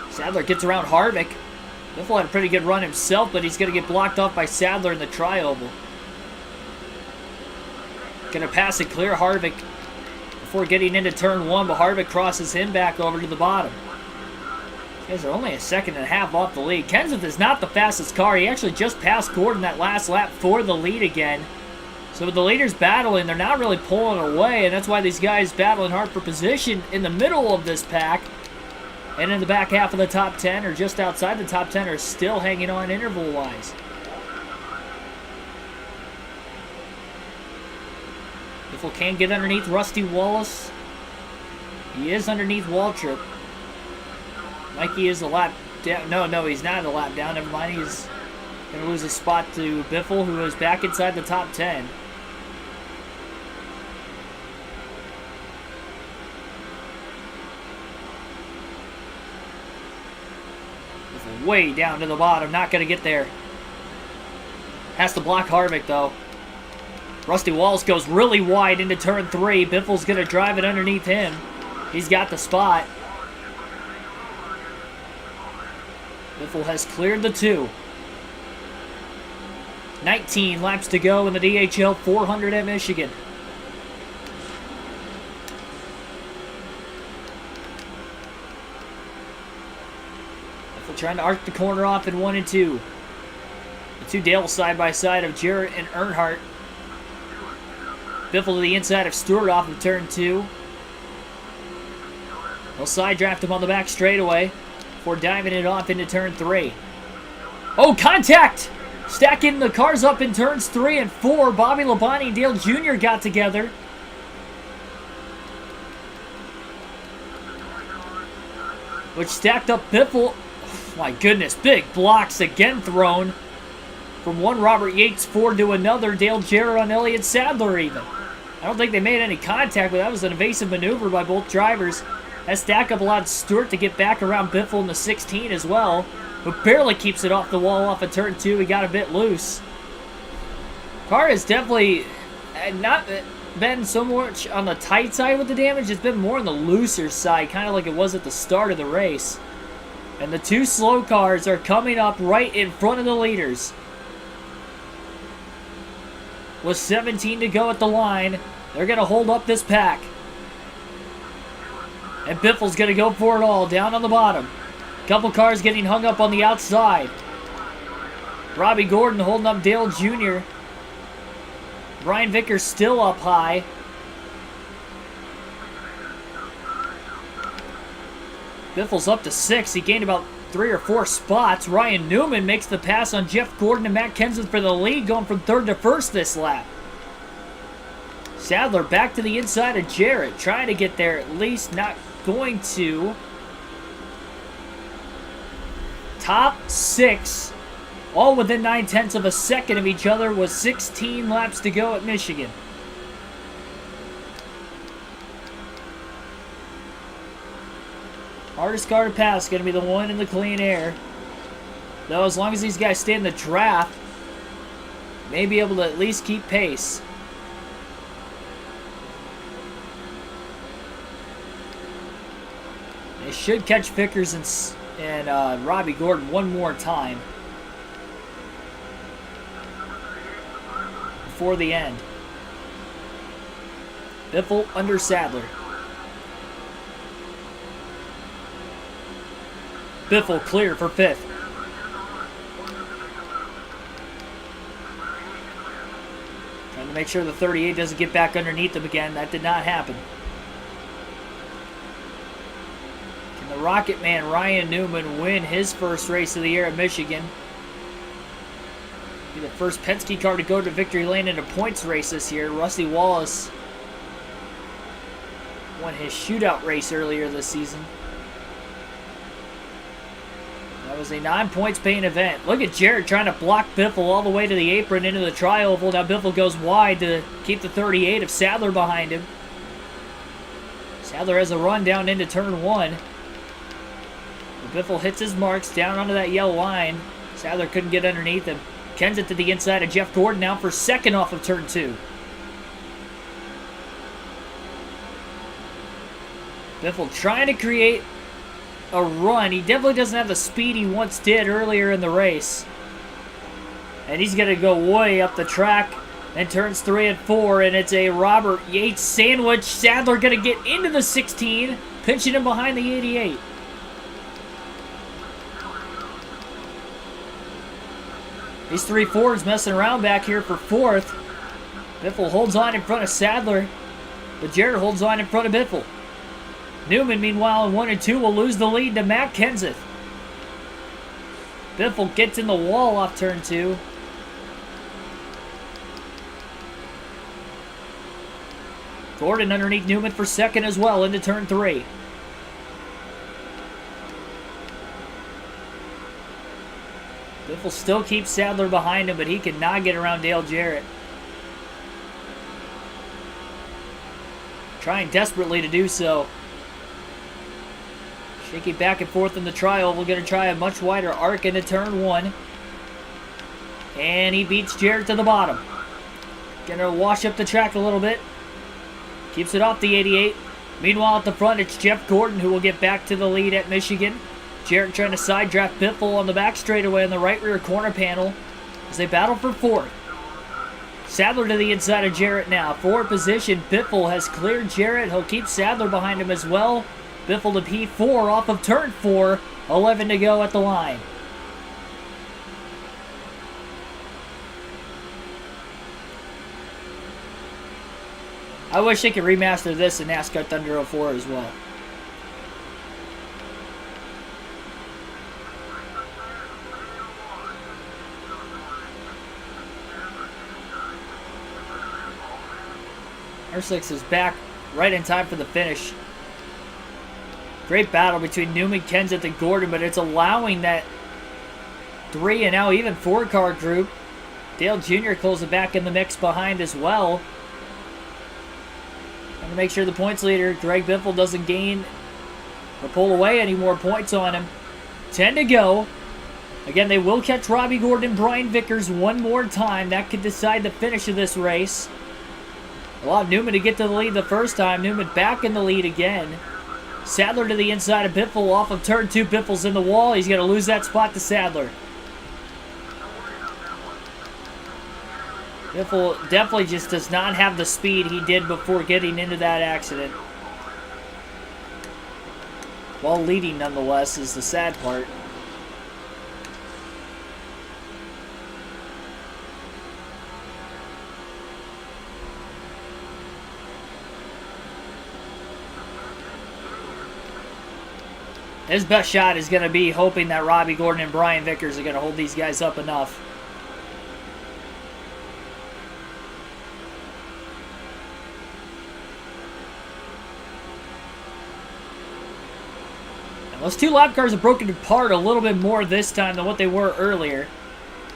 Sadler gets around Harvick. Biffle had a pretty good run himself, but he's going to get blocked off by Sadler in the tri-oval. Gonna pass and clear Harvick before getting into turn 1, but Harvick crosses him back over to the bottom. These guys are only a second and a half off the lead. Kenseth is not the fastest car. He actually just passed Gordon that last lap for the lead again. So with the leaders battling, they're not really pulling away, and that's why these guys battling hard for position in the middle of this pack and in the back half of the top 10 or just outside the top 10 are still hanging on interval-wise. Biffle can get underneath Rusty Wallace. He is underneath Waltrip. Mikey is a lap down. No, he's not a lap down. Never mind. He's going to lose a spot to Biffle, who is back inside the top 10. Biffle way down to the bottom. Not going to get there. Has to block Harvick, though. Rusty Wallace goes really wide into turn 3. Biffle's going to drive it underneath him. He's got the spot. Biffle has cleared the 2. 19 laps to go in the DHL 400 at Michigan. Biffle trying to arc the corner off in 1 and 2. The two Dales side by side of Jarrett and Earnhardt. Biffle to the inside of Stewart off of turn 2. He'll side draft him on the back straightaway before diving it off into turn 3. Oh, contact! Stacking the cars up in turns 3 and 4. Bobby Labonte and Dale Jr. got together. Which stacked up Biffle. Oh, my goodness, big blocks again thrown. From one Robert Yates Ford to another. Dale Jarrett on Elliott Sadler even. I don't think they made any contact, but that was an evasive maneuver by both drivers. That stack up allowed Stewart to get back around Biffle in the 16 as well, but barely keeps it off the wall off of turn 2. He got a bit loose. Car has definitely not been so much on the tight side with the damage. It's been more on the looser side, kind of like it was at the start of the race. And the two slow cars are coming up right in front of the leaders. With 17 to go at the line, they're going to hold up this pack. And Biffle's going to go for it all, down on the bottom. Couple cars getting hung up on the outside. Robbie Gordon holding up Dale Jr. Brian Vickers still up high. Biffle's up to 6. He gained about 3 or 4 spots. Ryan Newman makes the pass on Jeff Gordon and Matt Kenseth for the lead, going from 3rd to 1st this lap. Sadler back to the inside of Jarrett, trying to get there at least, not going to. Top 6, all within 9/10 of a second of each other, with 16 laps to go at Michigan. Hardest car to pass is going to be the one in the clean air. Though as long as these guys stay in the draft, may be able to at least keep pace. They should catch Vickers and Robbie Gordon one more time before the end. Biffle under Sadler. Biffle clear for 5th. Trying to make sure the 38 doesn't get back underneath him again. That did not happen. Can the Rocket Man Ryan Newman win his first race of the year at Michigan? Be the first Penske car to go to victory lane in a points race this year. Rusty Wallace won his shootout race earlier this season. That was a 9-points paying event. Look at Jarrett trying to block Biffle all the way to the apron into the tri-oval. Now Biffle goes wide to keep the 38 of Sadler behind him. Sadler has a run down into turn 1. Biffle hits his marks down onto that yellow line. Sadler couldn't get underneath him. Kenseth to the inside of Jeff Gordon now for 2nd off of turn 2. Biffle trying to create a run. He definitely doesn't have the speed he once did earlier in the race. And he's going to go way up the track and turns 3 and 4, and it's a Robert Yates sandwich. Sadler going to get into the 16, pinching him behind the 88. These 3 Fords messing around back here for 4th. Biffle holds on in front of Sadler, but Jarrett holds on in front of Biffle. Newman, meanwhile, in 1 and 2, will lose the lead to Matt Kenseth. Biffle gets in the wall off turn 2. Gordon underneath Newman for 2nd as well into turn 3. Biffle still keeps Sadler behind him, but he cannot get around Dale Jarrett. Trying desperately to do so. Shaking back and forth in the trial. We're going to try a much wider arc into turn 1. And he beats Jarrett to the bottom. Going to wash up the track a little bit. Keeps it off the 88. Meanwhile, at the front, it's Jeff Gordon who will get back to the lead at Michigan. Jarrett trying to side draft Biffle on the back straightaway in the right rear corner panel as they battle for 4th. Sadler to the inside of Jarrett now. Forward position, Biffle has cleared Jarrett. He'll keep Sadler behind him as well. Biffle to P4 off of turn 4. 11 to go at the line. I wish they could remaster this in NASCAR Thunder 04 as well. R6 is back right in time for the finish. Great battle between Newman, Kenseth, and Gordon, but it's allowing that 3 and now even 4-car group. Dale Jr. closing back in the mix behind as well. Trying to make sure the points leader, Greg Biffle, doesn't gain or pull away any more points on him. 10 to go. Again, they will catch Robbie Gordon and Brian Vickers one more time. That could decide the finish of this race. Allowed Newman to get to the lead the first time. Newman back in the lead again. Sadler to the inside of Biffle off of turn 2. Biffle's in the wall. He's going to lose that spot to Sadler. Biffle definitely just does not have the speed he did before getting into that accident. While leading, nonetheless, is the sad part. His best shot is going to be hoping that Robbie Gordon and Brian Vickers are going to hold these guys up enough. Those 2 lap cars have broken apart a little bit more this time than what they were earlier.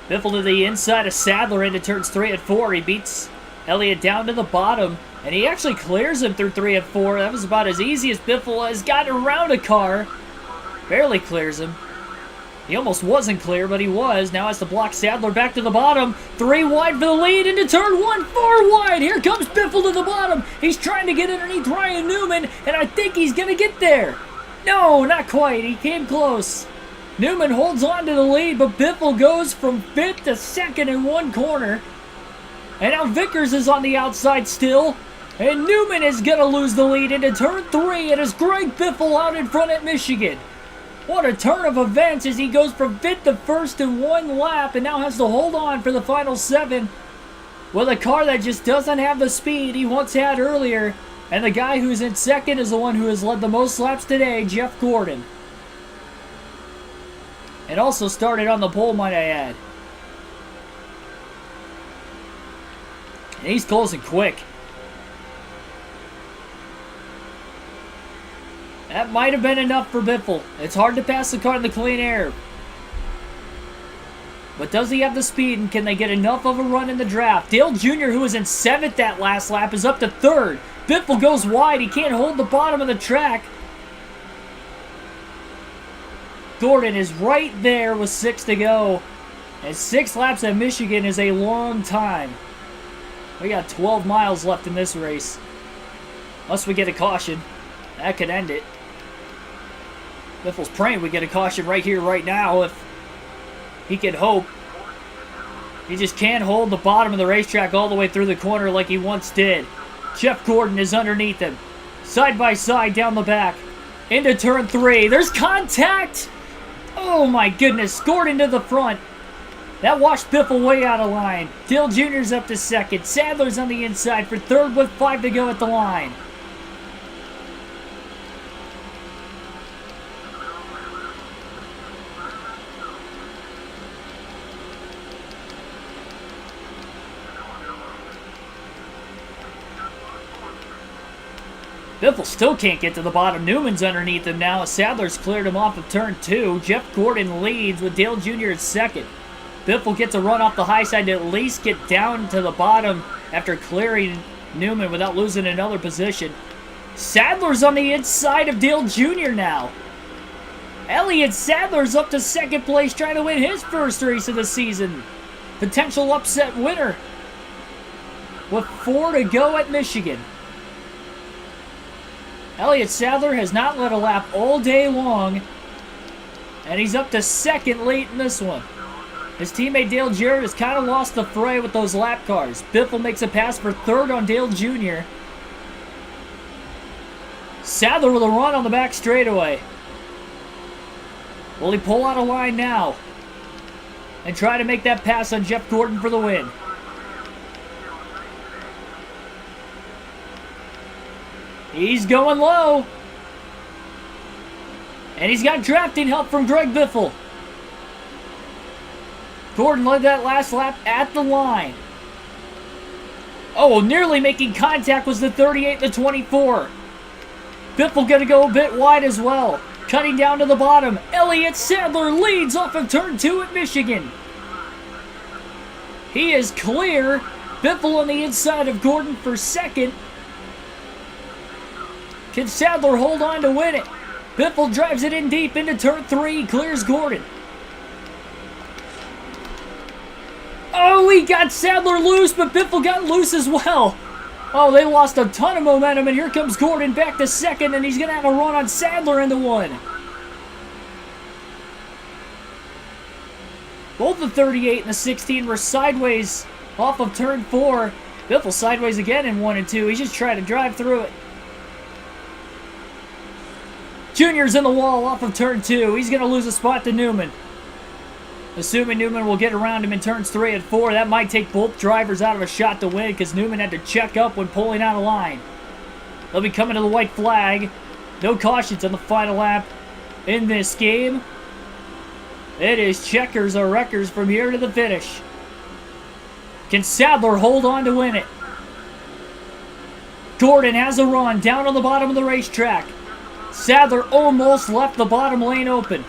Biffle to the inside of Sadler into turns 3 and 4. He beats Elliott down to the bottom, and he actually clears him through 3 and 4. That was about as easy as Biffle has gotten around a car. Barely clears him. He almost wasn't clear, but he was. Now has to block Sadler back to the bottom. 3 wide for the lead into turn 1. 4 wide. Here comes Biffle to the bottom. He's trying to get underneath Ryan Newman, and I think he's going to get there. No, not quite. He came close. Newman holds on to the lead, but Biffle goes from 5th to 2nd in one corner. And now Vickers is on the outside still. And Newman is going to lose the lead into turn 3. It is Greg Biffle out in front at Michigan. What a turn of events as he goes from 5th to 1st in one lap and now has to hold on for the final 7 with a car that just doesn't have the speed he once had earlier. And the guy who's in 2nd is the one who has led the most laps today, Jeff Gordon. And also started on the pole, might I add. And he's closing quick. That might have been enough for Biffle. It's hard to pass the car in the clean air. But does he have the speed, and can they get enough of a run in the draft? Dale Jr., who was in 7th that last lap, is up to 3rd. Biffle goes wide. He can't hold the bottom of the track. Gordon is right there with 6 to go. And 6 laps at Michigan is a long time. We got 12 miles left in this race. Unless we get a caution. That could end it. Biffle's praying we get a caution right here, right now, if he can hope. He just can't hold the bottom of the racetrack all the way through the corner like he once did. Jeff Gordon is underneath him. Side by side down the back. Into turn 3. There's contact! Oh my goodness. Gordon to the front. That washed Biffle way out of line. Dale Jr.'s up to second. Sadler's on the inside for third with 5 to go at the line. Biffle still can't get to the bottom. Newman's underneath him now. Sadler's cleared him off of turn 2. Jeff Gordon leads with Dale Jr. at second. Biffle gets a run off the high side to at least get down to the bottom after clearing Newman without losing another position. Sadler's on the inside of Dale Jr. now. Elliott Sadler's up to second place trying to win his first race of the season. Potential upset winner. With 4 to go at Michigan. Elliott Sadler has not led a lap all day long, and he's up to second late in this one. His teammate Dale Jarrett has kind of lost the fray with those lap cars. Biffle makes a pass for third on Dale Jr. Sadler with a run on the back straightaway. Will he pull out of line now and try to make that pass on Jeff Gordon for the win? He's going low. And he's got drafting help from Greg Biffle. Gordon led that last lap at the line. Oh, nearly making contact was the 38 to 24. Biffle going to go a bit wide as well. Cutting down to the bottom. Elliott Sadler leads off of turn 2 at Michigan. He is clear. Biffle on the inside of Gordon for second. Can Sadler hold on to win it? Biffle drives it in deep into turn 3, clears Gordon. Oh, he got Sadler loose, but Biffle got loose as well. Oh, they lost a ton of momentum, and here comes Gordon back to second, and he's going to have a run on Sadler into one. Both the 38 and the 16 were sideways off of turn 4. Biffle sideways again in 1 and 2. He's just trying to drive through it. Junior's in the wall off of turn 2. He's going to lose a spot to Newman. Assuming Newman will get around him in turns 3 and 4, that might take both drivers out of a shot to win because Newman had to check up when pulling out of line. They'll be coming to the white flag. No cautions on the final lap in this game. It is checkers or wreckers from here to the finish. Can Sadler hold on to win it? Gordon has a run down on the bottom of the racetrack. Sadler almost left the bottom lane open.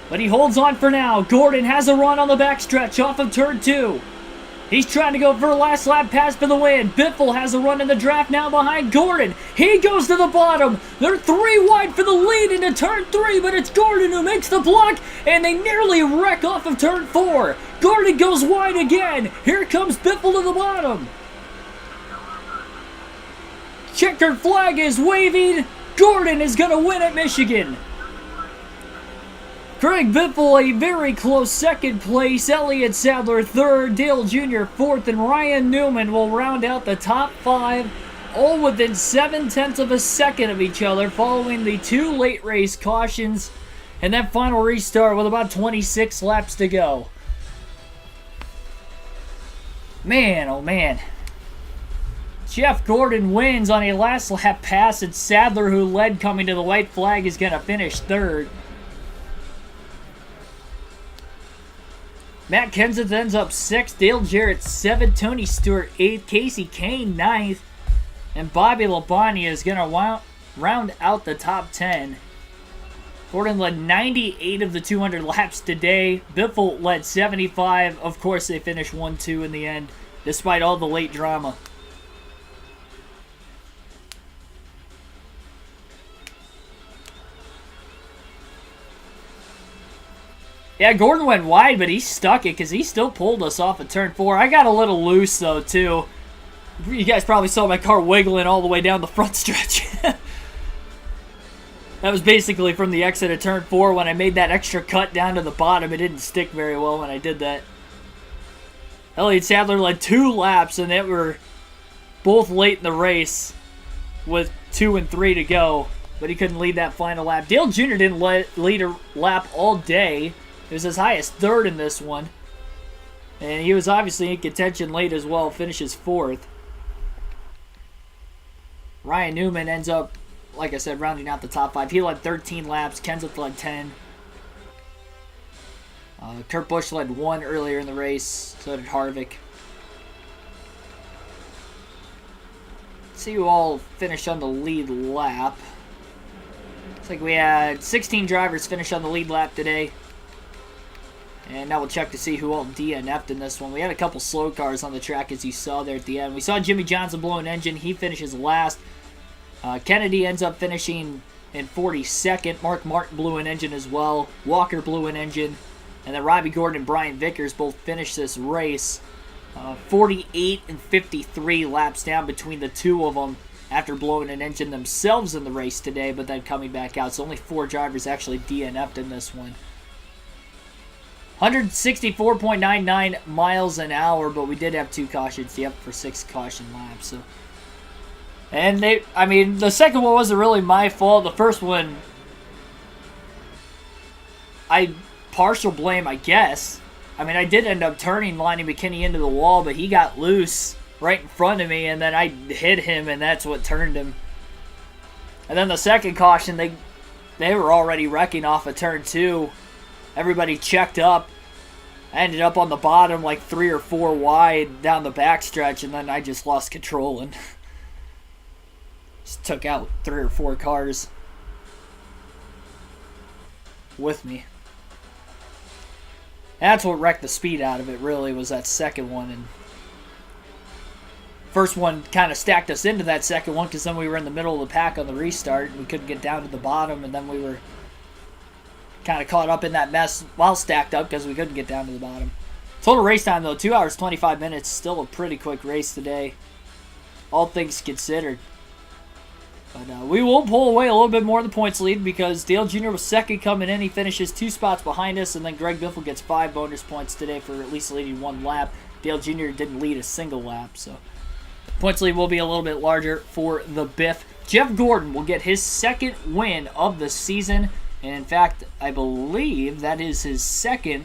But he holds on for now. Gordon has a run on the backstretch off of turn 2. He's trying to go for a last lap pass for the win. Biffle has a run in the draft now behind Gordon. He goes to the bottom. They're 3 wide for the lead into turn 3, but it's Gordon who makes the block, and they nearly wreck off of turn 4. Gordon goes wide again. Here comes Biffle to the bottom. Checkered flag is waving. Gordon is going to win at Michigan. Greg Biffle a very close second place. Elliott Sadler third. Dale Jr. fourth. And Ryan Newman will round out the top 5. All within 0.7 of a second of each other following the 2 late race cautions. And that final restart with about 26 laps to go. Man, oh man. Jeff Gordon wins on a last lap pass, and Sadler, who led coming to the white flag, is going to finish third. Matt Kenseth ends up 6th, Dale Jarrett 7th, Tony Stewart 8th, Casey Kane 9th, and Bobby Labonte is going to round out the top 10. Gordon led 98 of the 200 laps today. Biffle led 75. Of course, they finished 1-2 in the end, despite all the late drama. Yeah, Gordon went wide, but he stuck it because he still pulled us off of turn 4. I got a little loose, though, too. You guys probably saw my car wiggling all the way down the front stretch. That was basically from the exit of turn 4. When I made that extra cut down to the bottom, it didn't stick very well when I did that. Elliott Sadler led 2 laps, and they were both late in the race with 2 and 3 to go, but he couldn't lead that final lap. Dale Jr. didn't lead a lap all day. It was as high as 3rd in this one, and he was obviously in contention late as well, finishes 4th. Ryan Newman ends up, like I said, rounding out the top 5. He led 13 laps. Kenseth led 10. Kurt Busch led 1 earlier in the race. So did Harvick. Let's see who all finished on the lead lap. Looks like we had 16 drivers finish on the lead lap today. And now we'll check to see who all DNF'd in this one. We had a couple slow cars on the track, as you saw there at the end. We saw Jimmy Johnson blow an engine. He finishes last. Kennedy ends up finishing in 42nd. Mark Martin blew an engine as well. Walker blew an engine. And then Robbie Gordon and Brian Vickers both finished this race 48 and 53 laps down between the two of them after blowing an engine themselves in the race today, but then coming back out. So only 4 drivers actually DNF'd in this one. 164.99 miles an hour, but we did have 2 cautions. For 6 caution laps. So, and the second one wasn't really my fault. The first one, partial blame, I guess. I did end up turning Lonnie McKinney into the wall, but he got loose right in front of me, and then I hit him, and that's what turned him. And then the second caution, they were already wrecking off of turn 2. Everybody checked up. I ended up on the bottom like 3 or 4 wide down the backstretch, and then I just lost control and just took out 3 or 4 cars with me. That's what wrecked the speed out of it, really, was that second one. And first one kind of stacked us into that second one, because then we were in the middle of the pack on the restart. And we couldn't get down to the bottom, and then we were kind of caught up in that mess while stacked up because we couldn't get down to the bottom. Total race time, though, 2 hours, 25 minutes. Still a pretty quick race today, all things considered. But we will pull away a little bit more of the points lead because Dale Jr. was second coming in. He finishes 2 spots behind us, and then Greg Biffle gets 5 bonus points today for at least leading 1 lap. Dale Jr. didn't lead a single lap, so points lead will be a little bit larger for the Biff. Jeff Gordon will get his 2nd win of the season, and in fact, I believe that is his 2nd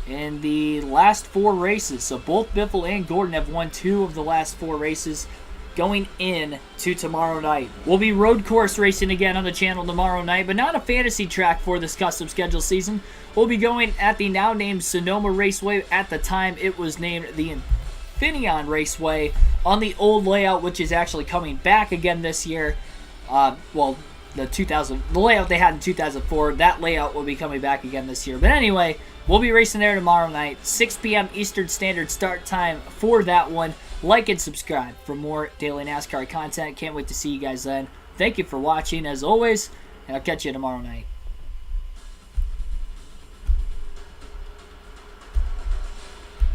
in the last 4 races. So both Biffle and Gordon have won 2 of the last 4 races going in to tomorrow night. We'll be road course racing again on the channel tomorrow night, but not a fantasy track for this custom schedule season. We'll be going at the now named Sonoma Raceway. At the time, it was named the Infineon Raceway on the old layout, which is actually coming back again this year. The layout they had in 2004, that layout will be coming back again this year. But anyway, we'll be racing there tomorrow night, 6 p.m. Eastern Standard start time for that one. Like and subscribe for more daily NASCAR content. Can't wait to see you guys then. Thank you for watching, as always, and I'll catch you tomorrow night.